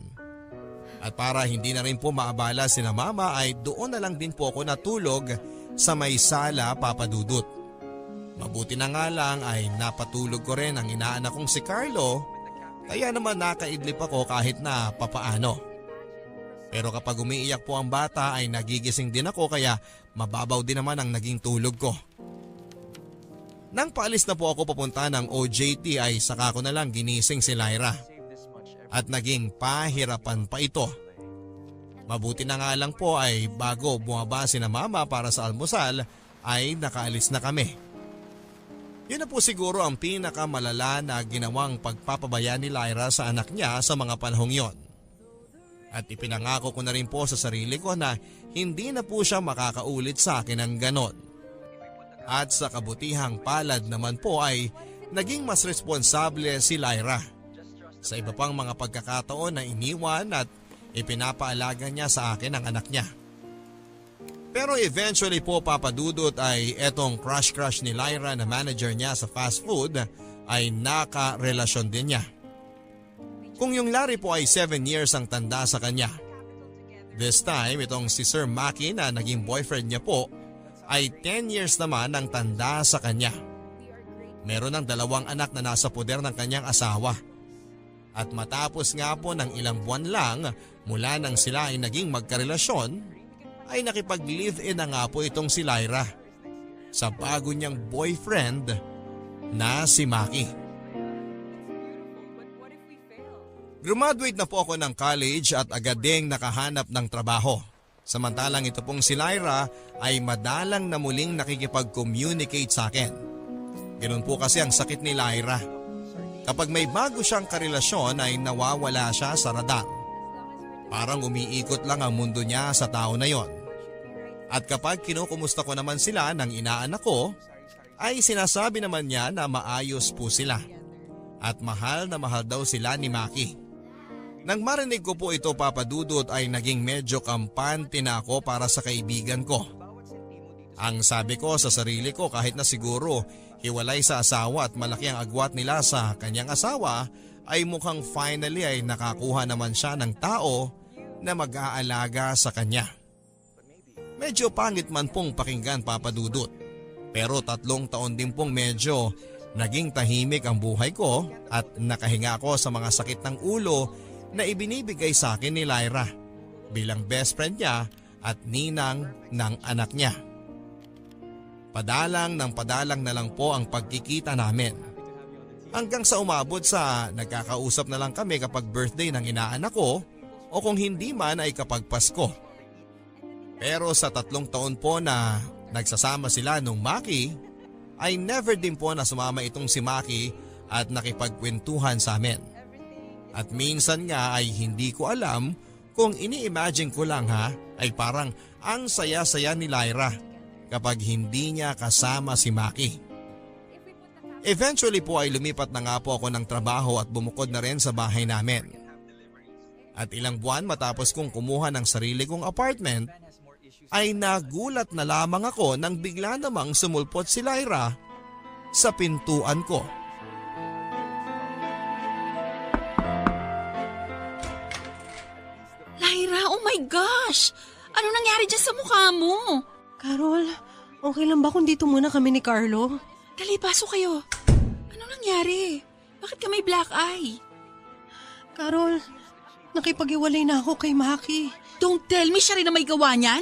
[SPEAKER 1] At para hindi na rin po maabala sina mama ay doon na lang din po ako natulog sa may sala, Papa Dudut. Mabuti na nga lang ay napatulog ko rin ang inaanak kong si Carlo Kaya naman nakaidlip ako kahit na papaano. Pero kapag umiiyak po ang bata ay nagigising din ako kaya mababaw din naman ang naging tulog ko. Nang paalis na po ako papunta ng OJT ay saka ko na lang ginising si Lyra. At naging pahirapan pa ito. Mabuti na nga lang po ay bago bumaba si na mama para sa almusal ay nakaalis na kami. Yun na po siguro ang pinakamalala na ginawang pagpapabaya ni Lyra sa anak niya sa mga panahong yon. At ipinangako ko na rin po sa sarili ko na hindi na po siya makakaulit sa akin ng ganon. At sa kabutihang palad naman po ay naging mas responsable si Lyra. Sa iba pang mga pagkakataon na iniwan at ipinapaalaga niya sa akin ang anak niya. Pero eventually po papadudot ay etong crush ni Lyra na manager niya sa fast food ay nakarelasyon din niya. Kung yung Larry po ay 7 years ang tanda sa kanya. This time itong si Sir Maki na naging boyfriend niya po ay 10 years naman ang tanda sa kanya. Meron ng 2 anak na nasa poder ng kanyang asawa. At matapos nga po ng ilang buwan lang mula nang sila ay naging magkarelasyon, ay nakipag-live-in na nga po itong si Lyra sa bago niyang boyfriend na si Maki. Graduate na po ako ng college at agad ding nakahanap ng trabaho. Samantalang ito pong si Lyra ay madalang na muling nakikipag-communicate sa akin. Ganun po kasi ang sakit ni Lyra. Kapag may bago siyang karelasyon ay nawawala siya sa radar. Parang umiikot lang ang mundo niya sa tao na yon. At kapag kinukumusta ko naman sila ng inaanak ko, ay sinasabi naman niya na maayos po sila. At mahal na mahal daw sila ni Maki. Nang marinig ko po ito papadudot ay naging medyo kampante na ako para sa kaibigan ko. Ang sabi ko sa sarili ko kahit na siguro hiwalay sa asawa at malaki ang agwat nila sa kanyang asawa ay mukhang finally ay nakakuha naman siya ng tao na mag-aalaga sa kanya. Medyo pangit man pong pakinggan papadudot. Pero 3 taon din pong medyo naging tahimik ang buhay ko at nakahinga ako sa mga sakit ng ulo na ibinibigay sa akin ni Lyra bilang best friend niya at ninang ng anak niya. Padalang na lang po ang pagkikita namin. Hanggang sa umabot sa nagkakausap na lang kami kapag birthday ng inaanak ko o kung hindi man ay kapag Pasko. Pero sa 3 taon po na nagsasama sila nung Maki ay never din po na sumama itong si Maki at nakipagkwentuhan sa amin. At minsan nga ay hindi ko alam kung ini-imagine ko lang ay parang ang saya-saya ni Lyra kapag hindi niya kasama si Maki. Eventually po ay lumipat na nga po ako ng trabaho at bumukod na rin sa bahay namin. At ilang buwan matapos kong kumuha ng sarili kong apartment, ay nagulat na lamang ako nang bigla namang sumulpot si Lyra sa pintuan ko.
[SPEAKER 5] Lyra, oh my gosh! Ano nangyari dyan sa mukha mo?
[SPEAKER 4] Carol, okay lang ba kung dito muna kami ni Carlo?
[SPEAKER 5] Dali, pasok kayo. Ano nangyari? Bakit ka may black eye?
[SPEAKER 4] Carol, nakipag-iwalay na ako kay Maki.
[SPEAKER 5] Don't tell me siya rin na may gawa niyan?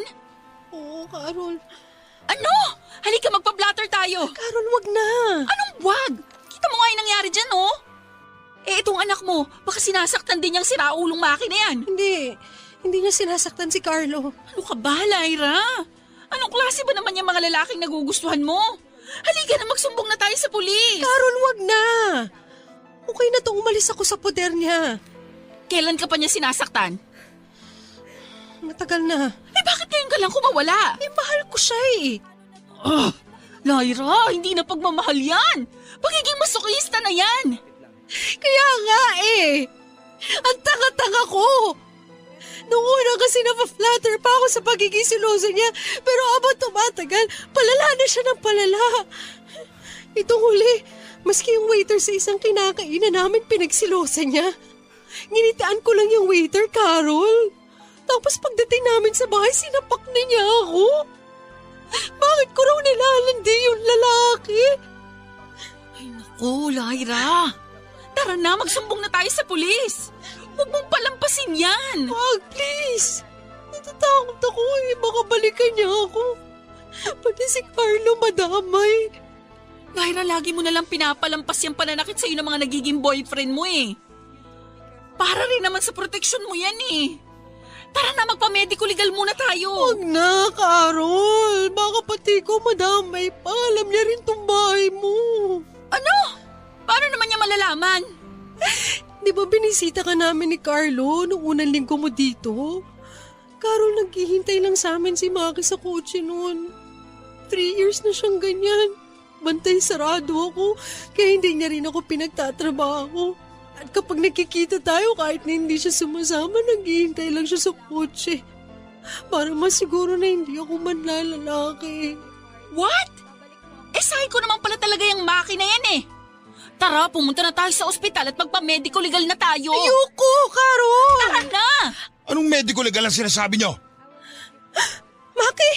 [SPEAKER 4] Oo, Carol.
[SPEAKER 5] Ano? Halika, magpa-blatter tayo.
[SPEAKER 4] Carol, wag na.
[SPEAKER 5] Anong wag? Kita mo nga yung nangyari dyan, oh. Eh, itong anak mo, baka sinasaktan din niyang siraulong Maki na yan.
[SPEAKER 4] Hindi niya sinasaktan si Carlo.
[SPEAKER 5] Ano ka ba, Lyra? Anong klase ba naman yung mga lalaking nagugustuhan mo? Halika na, magsumbong na tayo sa pulis.
[SPEAKER 4] Carol, wag na. Okay na to, umalis ako sa poder niya.
[SPEAKER 5] Kailan ka pa niya sinasaktan?
[SPEAKER 4] Matagal na.
[SPEAKER 5] Eh, bakit ngayon ka lang kumawala?
[SPEAKER 4] Eh, mahal ko siya eh.
[SPEAKER 5] Lyra, hindi na pagmamahal yan. Pagiging masokista na yan.
[SPEAKER 4] Kaya nga eh. Ang tanga-tanga ko. Noong una kasi napaflatter pa ako sa pagiging siloso niya, pero abang tumatagal, palala na siya ng palala. Itong huli, maski yung waiter sa isang kinakainan namin pinagsilosa niya. Nginitaan ko lang yung waiter, Carol. Tapos pagdating namin sa bahay, sinapak na niya ako. Bakit ko raw nilalandi yung lalaki?
[SPEAKER 5] Ay naku, Lyra. Tara na, magsumbong na tayo sa pulis. Huwag mong palampasin yan.
[SPEAKER 4] Wag, please. Natatakot ako eh. Baka balikan niya ako. Pati si Carlo madamay.
[SPEAKER 5] Lyra, lagi mo nalang pinapalampas yung pananakit sa'yo ng mga nagiging boyfriend mo eh. Para rin naman sa proteksyon mo yan eh. Tara na, magpa-medico legal muna tayo.
[SPEAKER 4] Wag na, Carol. Baka pati ko madamay pa. Alam niya rin tong bahay mo.
[SPEAKER 5] Ano? Paano naman niya malalaman?
[SPEAKER 4] Di ba binisita ka namin ni Carlo nung unang linggo mo dito? Carol, naghihintay lang sa amin si Maki sa kotse noon. 3 years na siyang ganyan. Bantay sarado ako, kaya hindi niya rin ako pinagtatrabaho. At kapag nakikita tayo kahit na hindi siya sumasama, naghihintay lang siya sa kotse. Para masiguro na hindi ako manlalalaki.
[SPEAKER 5] What? Sabi ko naman pala talaga yung makina yan eh. Tara, pumunta na tayo sa ospital at magpa-medico legal na tayo.
[SPEAKER 4] Ayoko, Carol!
[SPEAKER 5] Tara na!
[SPEAKER 3] Anong medical legal ang sinasabi nyo?
[SPEAKER 4] Maki!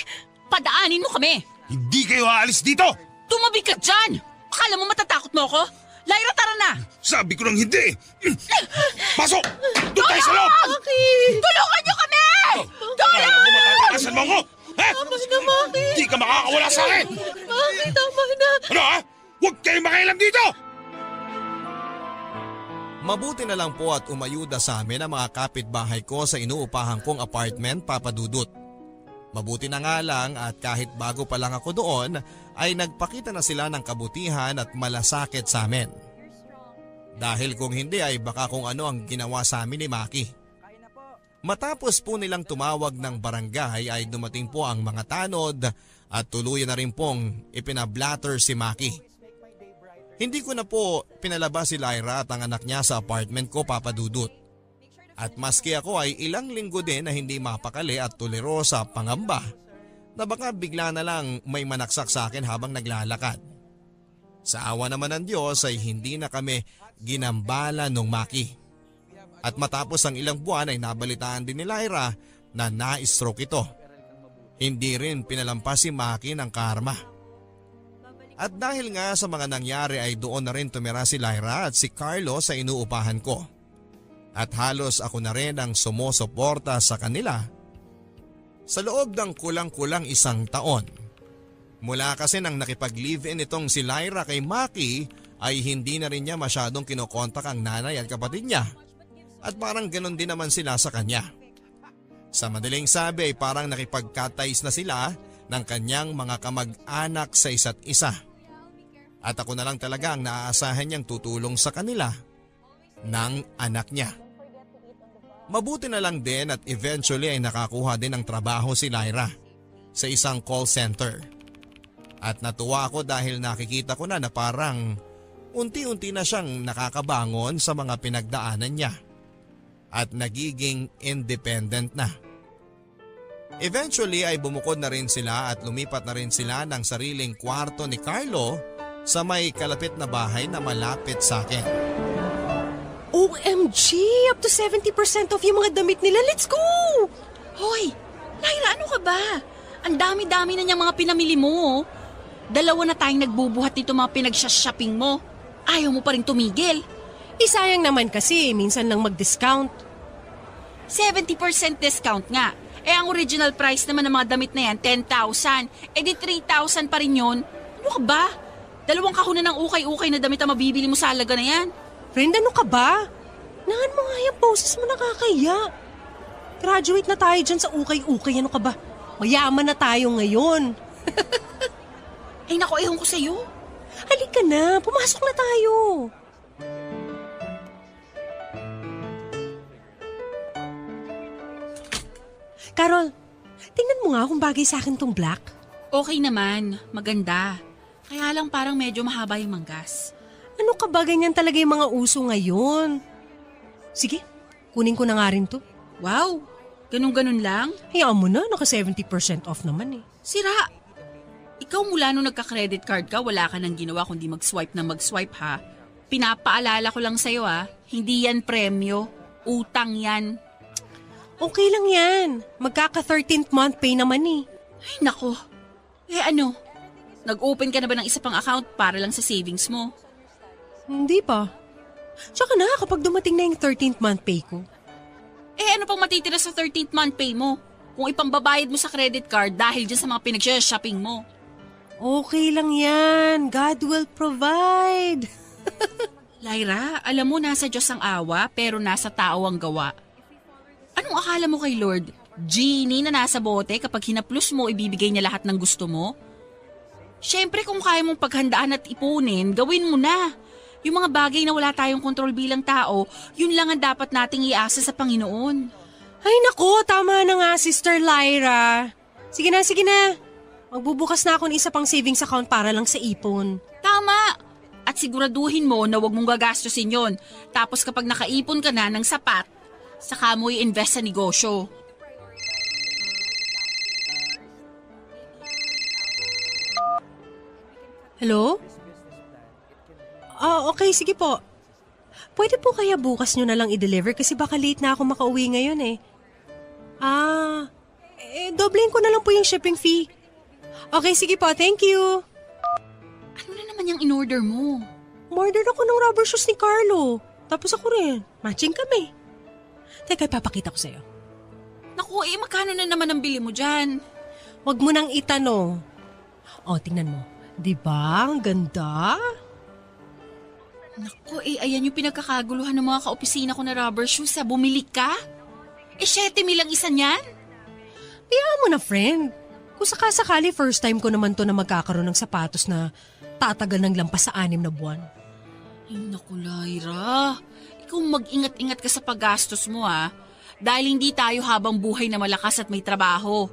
[SPEAKER 5] Padaanin mo kami.
[SPEAKER 3] Hindi kayo aalis dito!
[SPEAKER 5] Tumabi ka dyan! Akala mo matatakot mo ako? Lyra, tara na!
[SPEAKER 3] Sabi ko nang hindi! Pasok! Doon tayo sa loob!
[SPEAKER 4] Maki!
[SPEAKER 5] Tulungan niyo kami!
[SPEAKER 3] Akala mo matatakasan mo ako? Ha?
[SPEAKER 4] Tama na, Maki!
[SPEAKER 3] Hindi ka makakawala sa akin!
[SPEAKER 4] Maki, tama na!
[SPEAKER 3] Ano ha? Huwag kayong makialam dito!
[SPEAKER 1] Mabuti na lang po at umayuda sa amin ang mga kapitbahay ko sa inuupahan kong apartment, Papa Dudut. Mabuti na nga lang at kahit bago pa lang ako doon ay nagpakita na sila ng kabutihan at malasakit sa amin. Dahil kung hindi ay baka kung ano ang ginawa sa amin ni Maki. Matapos po nilang tumawag ng barangay ay dumating po ang mga tanod at tuluyan na rin pong ipinablatter si Maki. Hindi ko na po pinalabas si Lyra at ang anak niya sa apartment ko, Papa Dudut. At maski ako ay ilang linggo din na hindi mapakali at tuliro sa pangamba na baka bigla na lang may manaksak sa akin habang naglalakad. Sa awa naman ng Diyos ay hindi na kami ginambala nung Maki. At matapos ang ilang buwan ay nabalitaan din ni Lyra na na-stroke ito. Hindi rin pinalampas si Maki ng karma. At dahil nga sa mga nangyari ay doon na rin tumira si Lyra at si Carlo sa inuupahan ko. At halos ako na rin ang sumusuporta sa kanila sa loob ng kulang-kulang 1 taon. Mula kasi nang nakipag-live-in itong si Lyra kay Maki ay hindi na rin niya masyadong kinokontak ang nanay at kapatid niya. At parang ganon din naman sila sa kanya. Sa madaling sabi ay parang nakipag-cut-ties na sila ng kanyang mga kamag-anak sa isa't isa. At ako na lang talaga ang naaasahan niyang tutulong sa kanila ng anak niya. Mabuti na lang din at eventually ay nakakuha din ng trabaho si Lyra sa isang call center. At natuwa ako dahil nakikita ko na parang unti-unti na siyang nakakabangon sa mga pinagdaanan niya at nagiging independent na. Eventually ay bumukod na rin sila at lumipat na rin sila ng sariling kwarto ni Carlo sa may kalapit na bahay na malapit sa akin.
[SPEAKER 4] OMG! Up to 70% off yung mga damit nila. Let's go!
[SPEAKER 5] Hoy! Lyra, ano ka ba? Ang dami-dami na niyang mga pinamili mo. 2 na tayong nagbubuhat nito mga pinag-shopping mo. Ayaw mo pa rin tumigil.
[SPEAKER 4] Isayang naman kasi, minsan lang mag-discount.
[SPEAKER 5] 70% discount nga. Ang original price naman ng mga damit na yan, 10,000. Di 3,000 pa rin yun. Ano ka ba? 2 kahunan ng ukay-ukay na damit ang mabibili mo sa halaga na yan.
[SPEAKER 4] Friend, ano ka ba? Nangan mo nga yung poses mo, nakakaya. Graduate na tayo dyan sa ukay-ukay. Ano ka ba? Mayaman na tayo ngayon.
[SPEAKER 5] Ay naku, ehon ko sa'yo.
[SPEAKER 4] Halika na, pumasok na tayo. Carol, tingnan mo nga kung bagay sa akin tong black.
[SPEAKER 5] Okay naman, maganda. Kaya lang parang medyo mahaba yung manggas.
[SPEAKER 4] Ano ka ba, ganyan talaga yung mga uso ngayon? Sige, kunin ko na nga rin to.
[SPEAKER 5] Wow, ganun-ganun lang?
[SPEAKER 4] Hayaan mo na, naka 70% off naman eh.
[SPEAKER 5] Sira. Ikaw mula nung nagka-credit card ka, wala ka nang ginawa kundi mag-swipe na mag-swipe ha. Pinapaalala ko lang sa'yo ha, hindi yan premyo, utang yan.
[SPEAKER 4] Okay lang yan, magkaka 13th month pay naman eh.
[SPEAKER 5] Ay nako, ano? Nag-open ka na ba ng isa pang account para lang sa savings mo?
[SPEAKER 4] Hindi pa. Tsaka na kapag dumating na yung 13th month pay ko.
[SPEAKER 5] Eh ano pang matitira sa 13th month pay mo? Kung ipambabayad mo sa credit card dahil dyan sa mga pinag-shopping mo.
[SPEAKER 4] Okay lang yan. God will provide.
[SPEAKER 5] Lyra, alam mo nasa Diyos ang awa pero nasa tao ang gawa. Anong akala mo kay Lord? Genie na nasa bote kapag hinaplos mo ibibigay niya lahat ng gusto mo? Siyempre kung kaya mong paghandaan at ipunin, gawin mo na. Yung mga bagay na wala tayong kontrol bilang tao, yun lang ang dapat nating iasa sa Panginoon.
[SPEAKER 4] Ay nako, tama na nga Sister Lyra. Sige na, sige na. Magbubukas na ako ng isa pang savings account para lang sa ipon.
[SPEAKER 5] Tama! At siguraduhin mo na huwag mong gagastusin yon. Tapos kapag nakaipon ka na ng sapat, saka mo i-invest sa negosyo.
[SPEAKER 4] Hello? Okay, sige po. Pwede po kaya bukas nyo na lang i-deliver kasi baka late na ako makauwi ngayon eh. Doblein ko na lang po yung shipping fee. Okay, sige po. Thank you.
[SPEAKER 5] Ano na naman yung in-order mo?
[SPEAKER 4] Order ako ng rubber shoes ni Carlo. Tapos ako rin. Matching kami. Teka, ipapakita ko sa'yo.
[SPEAKER 5] Naku, magkano na naman ang bili mo dyan?
[SPEAKER 4] Huwag mo nang itanong. Tingnan mo. Diba? Ang ganda?
[SPEAKER 5] Naku, ayan yung pinagkakaguluhan ng mga kaopisina ko na rubber shoes. Bumili ka? 7,000 lang isa niyan?
[SPEAKER 4] Hayaan mo na, friend. Kung sakasakali, first time ko naman to na magkakaroon ng sapatos na tatagal ng lampas sa 6 na buwan.
[SPEAKER 5] Ay, naku, Lyra. Ikaw mag-ingat-ingat ka sa paggastos mo, ha? Dahil hindi tayo habang buhay na malakas at may trabaho.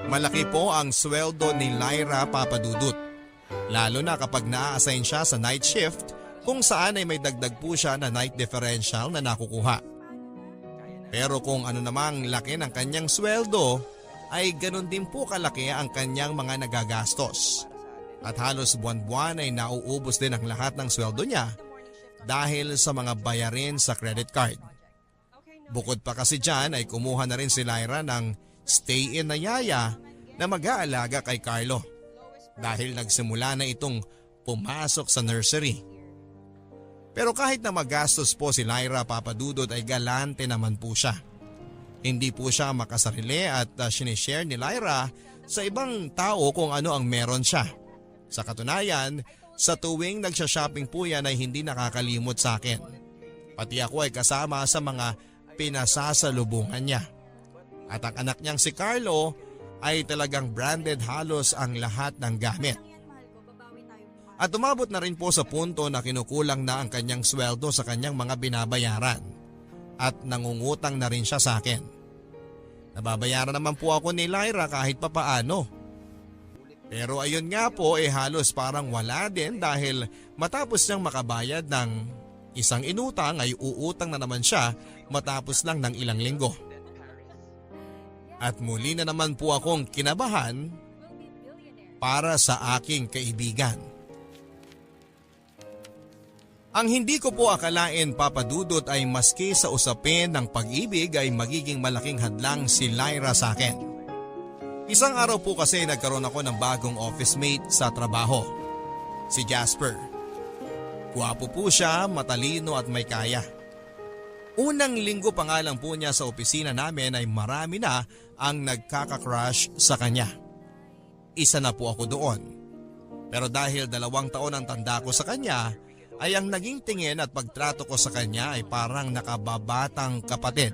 [SPEAKER 1] Malaki po ang sweldo ni Lyra Papadudut. Lalo na kapag na-assign siya sa night shift kung saan ay may dagdag po siya na night differential na nakukuha. Pero kung ano namang laki ng kanyang sweldo, ay ganun din po kalaki ang kanyang mga nagagastos. At halos buwan-buwan ay nauubos din ang lahat ng sweldo niya dahil sa mga bayarin sa credit card. Bukod pa kasi dyan ay kumuha na rin si Lyra ng stay-in na yaya na mag-aalaga kay Carlo dahil nagsimula na itong pumasok sa nursery. Pero kahit na magastos po si Lyra Papadudot ay galante naman po siya. Hindi po siya makasarili at sinishare ni Lyra sa ibang tao kung ano ang meron siya. Sa katunayan, sa tuwing nagsha-shopping po yan ay hindi nakakalimot sa akin. Pati ako ay kasama sa mga pinasasalubungan niya. At ang anak niyang si Carlo ay talagang branded halos ang lahat ng gamit. At umabot na rin po sa punto na kinukulang na ang kanyang sweldo sa kanyang mga binabayaran. At nangungutang na rin siya sa akin. Nababayaran naman po ako ni Lyra kahit papaano. Pero ayun nga po halos parang wala din dahil matapos niyang makabayad ng isang inutang ay uutang na naman siya matapos lang ng ilang linggo. At muli na naman po akong kinabahan para sa aking kaibigan. Ang hindi ko po akalain Papadudot ay maski sa usapin ng pag-ibig ay magiging malaking hadlang si Lyra sa akin. Isang araw po kasi nagkaroon ako ng bagong office mate sa trabaho, si Jasper. Guwapo po siya, matalino at may kaya. Unang linggo pa nga lang po niya sa opisina namin ay marami na ang nagkaka-crush sa kanya. Isa na po ako doon. Pero dahil 2 taon ang tanda ko sa kanya, ay ang naging tingin at pagtrato ko sa kanya ay parang nakababatang kapatid.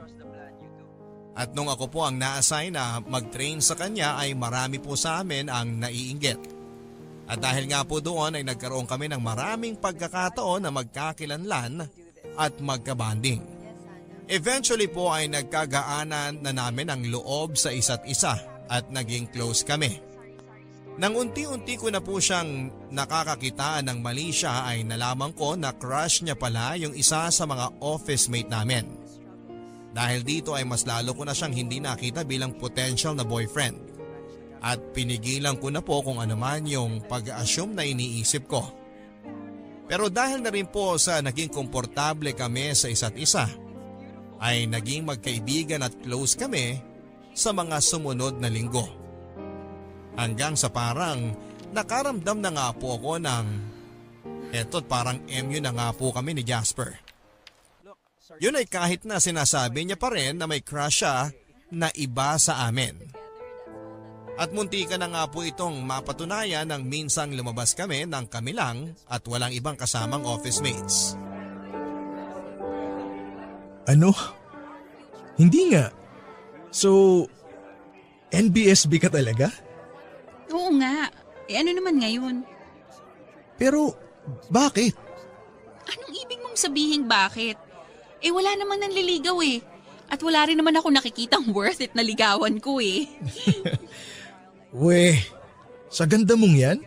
[SPEAKER 1] At nung ako po ang na-assign na mag-train sa kanya ay marami po sa amin ang naiinggit. At dahil nga po doon ay nagkaroon kami ng maraming pagkakataon na magkakilanlan at magkabanding. Eventually po ay nagkagaanan na namin ang loob sa isa't isa at naging close kami. Nang unti-unti ko na po siyang nakakakitaan ng mali siya ay nalaman ko na crush niya pala yung isa sa mga office mate namin. Dahil dito ay mas lalo ko na siyang hindi nakita bilang potential na boyfriend. At pinigilan ko na po kung ano man yung pag-assume na iniisip ko. Pero dahil na rin po sa naging komportable kami sa isa't isa, ay naging magkaibigan at close kami sa mga sumunod na linggo. Hanggang sa parang nakaramdam na nga po ako ng eto't parang MU na nga po kami ni Jasper. Yun ay kahit na sinasabi niya pa rin na may crush siya na iba sa amin. At muntika na nga po itong mapatunayan nang minsang lumabas kami ng kami lang at walang ibang kasamang office mates.
[SPEAKER 2] Ano? Hindi nga. So, NBSB ka talaga?
[SPEAKER 5] Oo nga. Ano naman ngayon?
[SPEAKER 2] Pero, bakit?
[SPEAKER 5] Anong ibig mong sabihin bakit? Wala namang nanliligaw eh. At wala rin naman ako nakikitang worth it na ligawan ko eh.
[SPEAKER 2] Weh, sa ganda mong yan?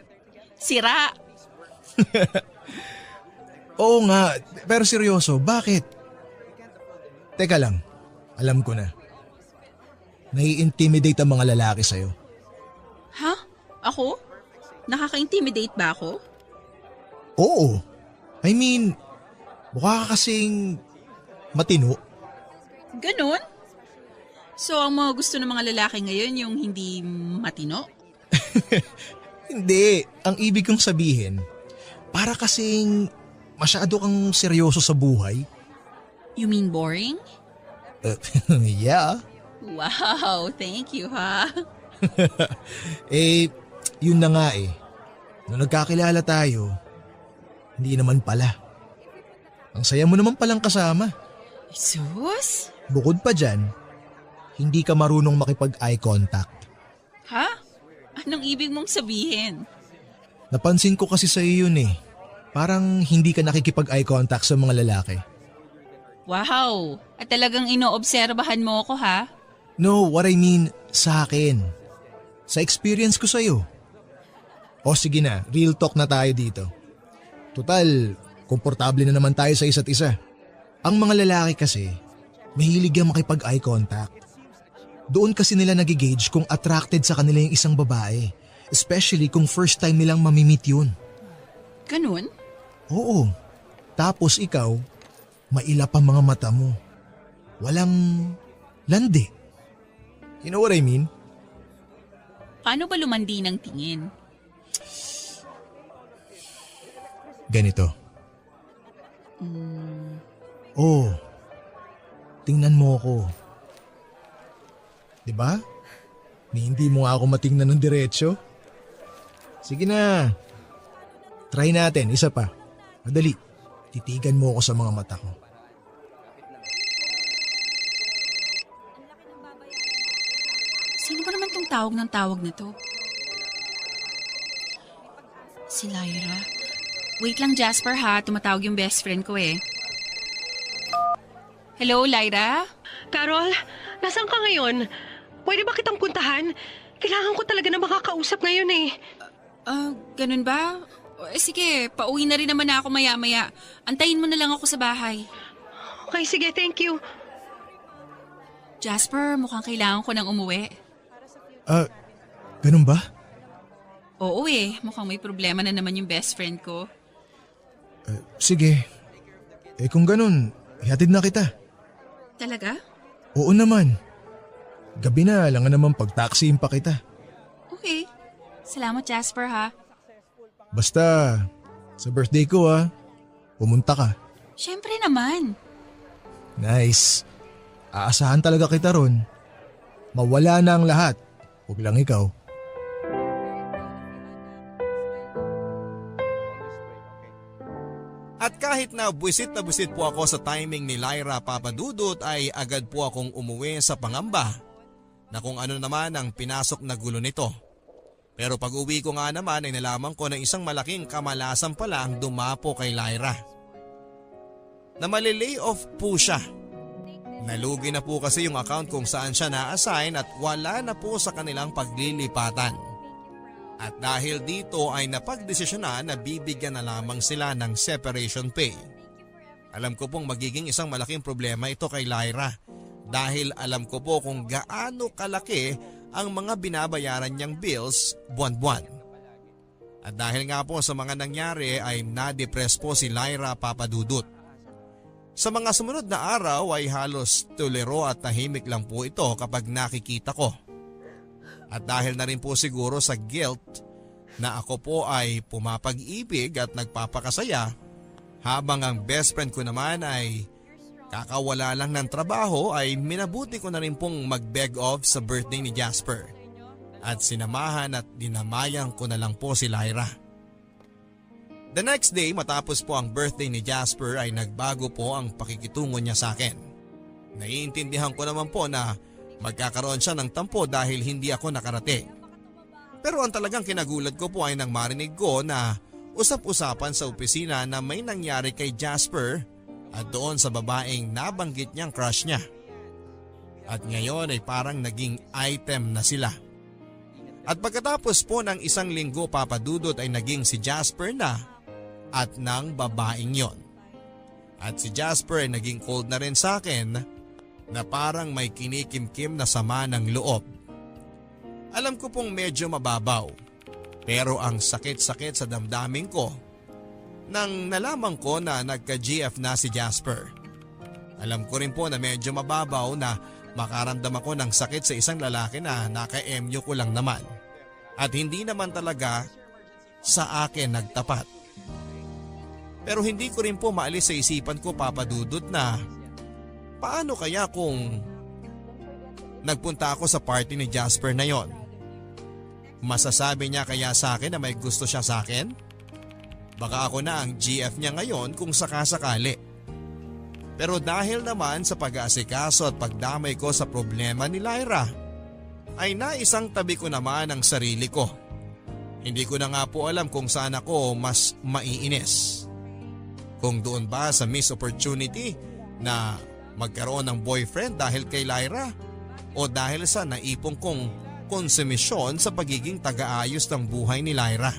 [SPEAKER 5] Sira!
[SPEAKER 2] Oo nga, pero seryoso, bakit? Teka lang, alam ko na. Nai-intimidate ang mga lalaki sa'yo.
[SPEAKER 5] Ha? Ako? Nakaka-intimidate ba ako?
[SPEAKER 2] Oo. I mean, mukha ka kasing matino.
[SPEAKER 5] Ganon? So ang mga gusto ng mga lalaki ngayon yung hindi matino?
[SPEAKER 2] Hindi, ang ibig kong sabihin, para kasing masyado kang seryoso sa buhay.
[SPEAKER 5] You mean boring?
[SPEAKER 2] Yeah.
[SPEAKER 5] Wow, thank you ha.
[SPEAKER 2] Yun na nga eh. Nung nagkakilala tayo, hindi naman pala. Ang saya mo naman palang kasama.
[SPEAKER 5] Sus?
[SPEAKER 2] Bukod pa dyan, hindi ka marunong makipag-eye contact.
[SPEAKER 5] Ha? Anong ibig mong sabihin?
[SPEAKER 2] Napansin ko kasi sa iyo yun eh. Parang hindi ka nakikipag-eye contact sa mga lalaki.
[SPEAKER 5] Wow, at talagang inoobserbahan mo ako ha?
[SPEAKER 2] No, what I mean sa akin. Sa experience ko sa'yo. O sige na, real talk na tayo dito. Total, komportable na naman tayo sa isa't isa. Ang mga lalaki kasi, mahilig yung makipag-eye contact. Doon kasi nila nagigauge kung attracted sa kanila yung isang babae. Especially kung first time nilang mamimit yun.
[SPEAKER 5] Ganun?
[SPEAKER 2] Oo. Tapos ikaw, mailap ang mga mata mo. Walang landi. You know what I mean?
[SPEAKER 5] Paano ba lumandi ng tingin?
[SPEAKER 2] Ganito. Oh, tingnan mo ako. Diba? Ni hindi mo nga ako matingnan ng diretsyo. Sige na. Try natin, isa pa. Madali. Titigan mo ako sa mga mata ko.
[SPEAKER 5] Sino ba naman tong tawag ng tawag na to? Si Lyra. Wait lang Jasper ha, tumatawag yung best friend ko eh. Hello Lyra?
[SPEAKER 4] Carol, nasaan ka ngayon? Pwede ba kitang puntahan? Kailangan ko talaga na makakausap ngayon eh.
[SPEAKER 5] Ganun ba? Sige, pauwi na rin naman ako maya-maya. Antayin mo na lang ako sa bahay.
[SPEAKER 4] Okay, sige, thank you.
[SPEAKER 5] Jasper, mukhang kailangan ko nang umuwi.
[SPEAKER 2] Ganun ba?
[SPEAKER 5] Oo eh, mukhang may problema na naman yung best friend ko.
[SPEAKER 2] Sige. Kung ganun, ihatid na kita.
[SPEAKER 5] Talaga?
[SPEAKER 2] Oo naman. Gabi na, lang naman pag-taxiin pa kita.
[SPEAKER 5] Okay. Salamat Jasper ha.
[SPEAKER 2] Basta, sa birthday ko pumunta ka.
[SPEAKER 5] Siyempre naman.
[SPEAKER 2] Nice. Aasahan talaga kita ron. Mawala na ang lahat. Huwag lang ikaw.
[SPEAKER 1] At kahit na buwisit po ako sa timing ni Lyra Papadudot ay agad po akong umuwi sa pangamba na kung ano naman ang pinasok na gulo nito. Pero pag uwi ko nga naman ay nalaman ko na isang malaking kamalasan pala ang dumapo kay Lyra. Na mali-lay off po siya. Nalugi na po kasi yung account kung saan siya na-assign at wala na po sa kanilang paglilipatan. At dahil dito ay napagdesisyonan na bibigyan na lamang sila ng separation pay. Alam ko pong magiging isang malaking problema ito kay Lyra dahil alam ko po kung gaano kalaki ang mga binabayaran niyang bills buwan-buwan. At dahil nga po sa mga nangyari ay na-depress po si Lyra Papadudut. Sa mga sumunod na araw ay halos tuliro at tahimik lang po ito kapag nakikita ko. At dahil na rin po siguro sa guilt na ako po ay pumapag-ibig at nagpapakasaya habang ang best friend ko naman ay kakawala lang ng trabaho ay minabuti ko na rin pong mag-beg off sa birthday ni Jasper at sinamahan at dinamayan ko na lang po si Lyra. The next day matapos po ang birthday ni Jasper ay nagbago po ang pakikitungo niya sa akin. Naiintindihan ko naman po na magkakaroon siya ng tampo dahil hindi ako nakarating. Pero ang talagang kinagulat ko po ay nang marinig ko na usap-usapan sa opisina na may nangyari kay Jasper at doon sa babaeng nabanggit niyang crush niya. At ngayon ay parang naging item na sila. At pagkatapos po ng isang linggo papadudot ay naging si Jasper na at ng babaeng yon. At si Jasper ay naging cold na rin sa akin na parang may kinikimkim na sama ng loob. Alam ko pong medyo mababaw pero ang sakit-sakit sa damdamin ko nang nalaman ko na nagka-GF na si Jasper. Alam ko rin po na medyo mababaw na makaramdam ako ng sakit sa isang lalaki na naka-MU ko lang naman at hindi naman talaga sa akin nagtapat. Pero hindi ko rin po maalis sa isipan ko papadudot na paano kaya kung nagpunta ako sa party ni Jasper na yon? Masasabi niya kaya sa akin na may gusto siya sa akin? Baka ako na ang GF niya ngayon kung sakasakali. Pero dahil naman sa pag-aasikaso at pagdamay ko sa problema ni Lyra, ay naisang tabi ko naman ang sarili ko. Hindi ko na nga po alam kung saan ako mas maiinis. Kung doon ba sa missed opportunity na magkaroon ng boyfriend dahil kay Lyra o dahil sa naipong kong konsumisyon sa pagiging taga-ayos ng buhay ni Lyra.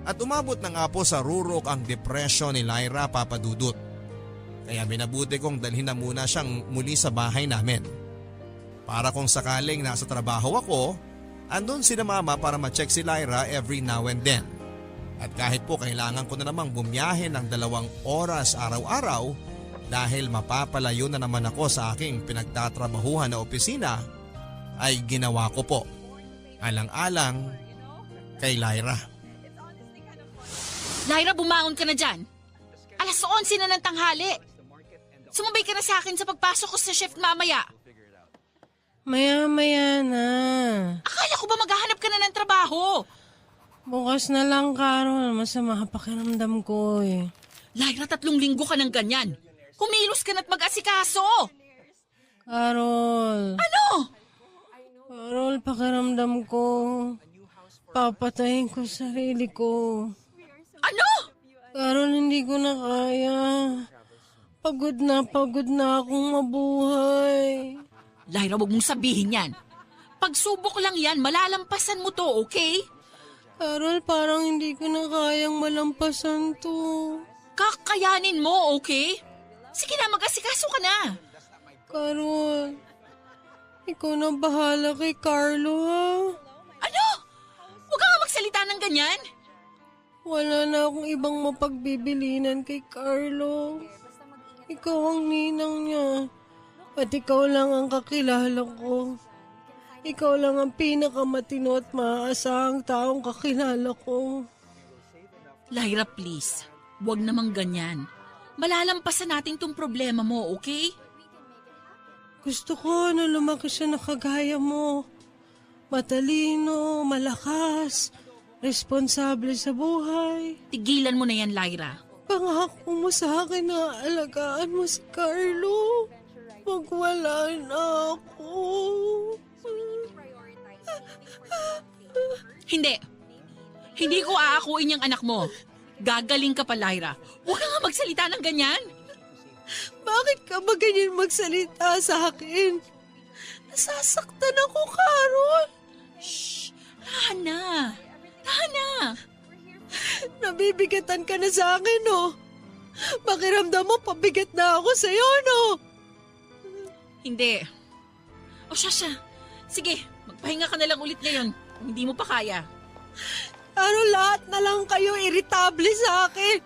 [SPEAKER 1] At umabot na nga po sa rurok ang depression ni Lyra papadudot. Kaya minabuti kong dalhin na muna siyang muli sa bahay namin. Para kung sakaling nasa trabaho ako, andun si na mama para ma-check si Lyra every now and then. At kahit po kailangan ko na namang bumiyahe ng 2 oras araw-araw dahil mapapalayo na naman ako sa aking pinagtatrabahuhan na opisina, ay ginawa ko po. Alang-alang kay Lyra.
[SPEAKER 5] Lyra, bumangon ka na dyan. 11:00 na ng tanghali. Sumabay ka na sa akin sa pagpasok ko sa shift mamaya.
[SPEAKER 4] Maya-maya na.
[SPEAKER 5] Akala ko ba maghahanap ka na ng trabaho?
[SPEAKER 4] Bukas na lang, Carol. Masama pakiramdam ko eh.
[SPEAKER 5] Lyra, 3 linggo ka ng ganyan. Kumilos ka na't mag-asikaso.
[SPEAKER 4] Carol.
[SPEAKER 5] Ano?
[SPEAKER 4] Carol, pakiramdam ko. Papatayin ko sarili ko.
[SPEAKER 5] Ano?
[SPEAKER 4] Carol, hindi ko na kaya. Pagod na akong mabuhay.
[SPEAKER 5] Lyra, wag mong sabihin yan. Pagsubok lang yan, malalampasan mo to, okay?
[SPEAKER 4] Carol, parang hindi ko na kayang malampasan to.
[SPEAKER 5] Kakayanin mo, okay? Sige na, mag-asikaso ka na.
[SPEAKER 4] Carol, ikaw na bahala kay Carlo, ha?
[SPEAKER 5] Ano? Huwag ka nga magsalita ng ganyan.
[SPEAKER 4] Wala na akong ibang mapagbibilinan kay Carlo. Ikaw ang ninang niya. At ikaw lang ang kakilala ko. Ikaw lang ang pinakamatino at maaasahang taong kakilala ko.
[SPEAKER 5] Lyra, please. Huwag namang ganyan. Malalampasan natin tong problema mo, okay?
[SPEAKER 4] Gusto ko na lumaki siya na kagaya mo. Matalino, malakas, responsable sa buhay.
[SPEAKER 5] Tigilan mo na yan, Lyra.
[SPEAKER 4] Pangako mo sa akin na alagaan mo si Carlo. Magwala na ako.
[SPEAKER 5] Hindi. Hindi ko aakuin yung anak mo. Gagaling ka pa, Lyra. Huwag ka nga magsalita ng ganyan.
[SPEAKER 4] Bakit ka ba ganyan magsalita sa akin? Nasasaktan ako, Carol.
[SPEAKER 5] Shh! Tahan na. Tahan na.
[SPEAKER 4] Nabibigatan ka na sa akin, no? Pakiramdam mo, pabigat na ako sa'yo, no?
[SPEAKER 5] Hindi. O siya. Sige, magpahinga ka na lang ulit ngayon kung hindi mo pa kaya.
[SPEAKER 4] Carol, lahat na lang kayo irritable sa akin.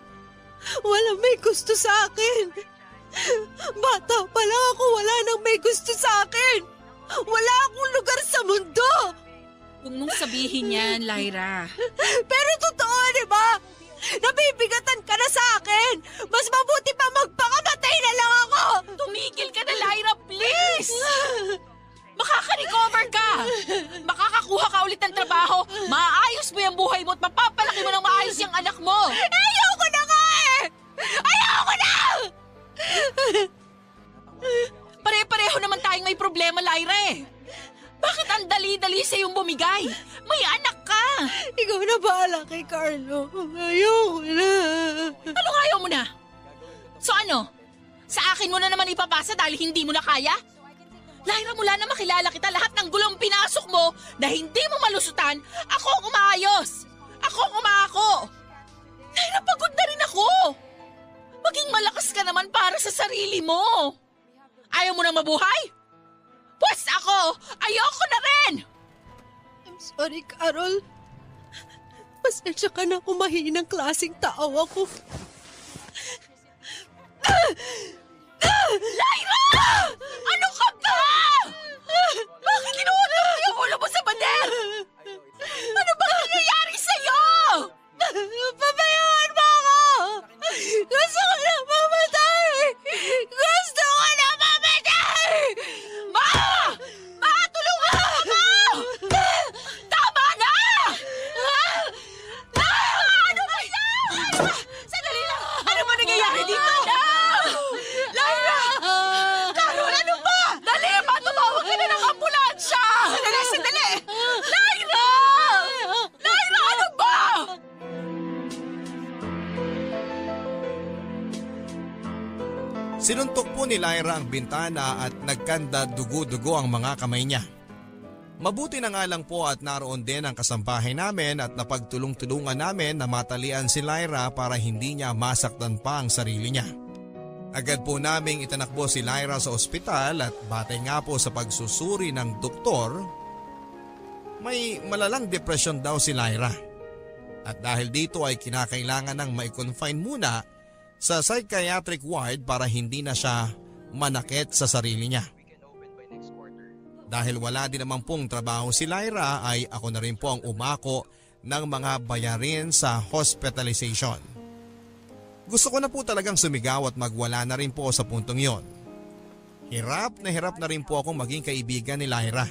[SPEAKER 4] Walang may gusto sa akin. Bata pa lang ako, wala nang may gusto sa akin. Wala akong lugar sa mundo.
[SPEAKER 5] Huwag mong sabihin yan, Lyra.
[SPEAKER 4] Pero totoo, di ba? Nabibigatan ka na sa akin. Mas mabuti pa magpakamatay na lang ako.
[SPEAKER 5] Tumigil ka na, Lyra, please! Makaka-recover ka! Makakakuha ka ulit ng trabaho, maayos mo yung buhay mo at mapapalaki mo ng maayos yung anak mo!
[SPEAKER 4] Ayoko na nga eh! Ayoko na!
[SPEAKER 5] Pare-pareho naman tayong may problema, Lyra eh. Bakit ang dali-dali sa iyong bumigay? May anak ka!
[SPEAKER 4] Ikaw na bahala kay Carlo. Ayoko na.
[SPEAKER 5] Anong ayaw mo na? So ano? Sa akin mo na naman ipapasa dahil hindi mo na kaya? Lyra, mula na makilala kita, lahat ng gulong pinasok mo na hindi mo malusutan, ako ang umaayos! Ako ang umako! Lyra, pagod na rin ako! Maging malakas ka naman para sa sarili mo! Ayaw mo na mabuhay? Pwes ako! Ayoko na rin!
[SPEAKER 4] I'm sorry, Carol. Pasensya ka na kung mahinang klaseng tao ako.
[SPEAKER 5] Lyra! Ano ka ba? Bakit inuutot mo yung ulo mo sa pader? Ano ba nangyayari sa'yo?
[SPEAKER 4] Pabayaan mo ako! Gusto ko na mamatay! Gusto ko na mamatay!
[SPEAKER 5] Ma! Ma! Tulungan mo ako! Tama na! Ano ba yan? Ano ba? Sandali lang! Ano ba nangyayari dito? Lyra! Carol, ano ba? Dali! Tumawag ka na ng ambulansya! Sandali! Sandali! Lyra! Lyra, ano ba?
[SPEAKER 1] Sinuntok po ni Lyra ang bintana at nagkanda dugo-dugo ang mga kamay niya. Mabuti na nga lang po at naroon din ang kasambahay namin at napagtulong-tulungan namin na matalian si Lyra para hindi niya masaktan pa ang sarili niya. Agad po naming itinakbo si Lyra sa ospital at batay nga po sa pagsusuri ng doktor, may malalang depresyon daw si Lyra. At dahil dito ay kinakailangan ng mai-confine muna sa psychiatric ward para hindi na siya manakit sa sarili niya. Dahil wala din naman pong trabaho si Lyra ay ako na rin po ang umako ng mga bayarin sa hospitalization. Gusto ko na po talagang sumigaw at magwala na rin po sa puntong yon. Hirap na rin po akong maging kaibigan ni Lyra.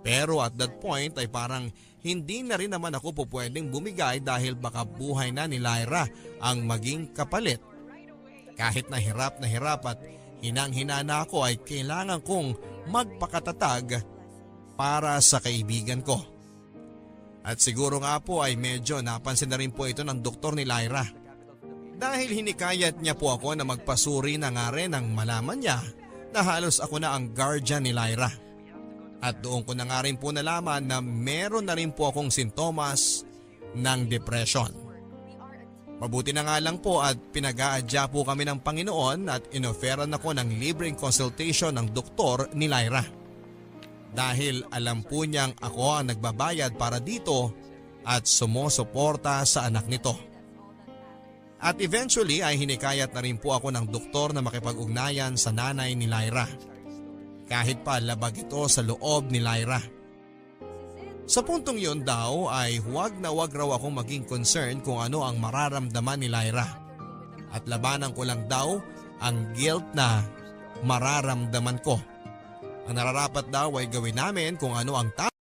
[SPEAKER 1] Pero at that point ay parang hindi na rin naman ako po pwedeng bumigay dahil baka buhay na ni Lyra ang maging kapalit. Kahit na hirap at hinang-hina na ako ay kailangan kong magpakatatag para sa kaibigan ko. At siguro nga po ay medyo napansin na rin po ito ng doktor ni Lyra. Dahil hinikayat niya po ako na magpasuri na nga rin nang malaman niya na halos ako na ang guardian ni Lyra. At doon ko na nga rin po nalaman na meron na rin po akong sintomas ng depression. Mabuti na nga lang po at pinag-aadya po kami ng Panginoon at inoferan ako ng libreng consultation ng doktor ni Lyra. Dahil alam po niyang ako ang nagbabayad para dito at sumusuporta sa anak nito. At eventually ay hinikayat na rin po ako ng doktor na makipag-ugnayan sa nanay ni Lyra. Kahit pa labag ito sa loob ni Lyra. Sa puntong yon daw ay huwag na huwag raw akong maging concerned kung ano ang mararamdaman ni Lyra. At labanan ko lang daw ang guilt na mararamdaman ko. Ang nararapat daw ay gawin namin kung ano ang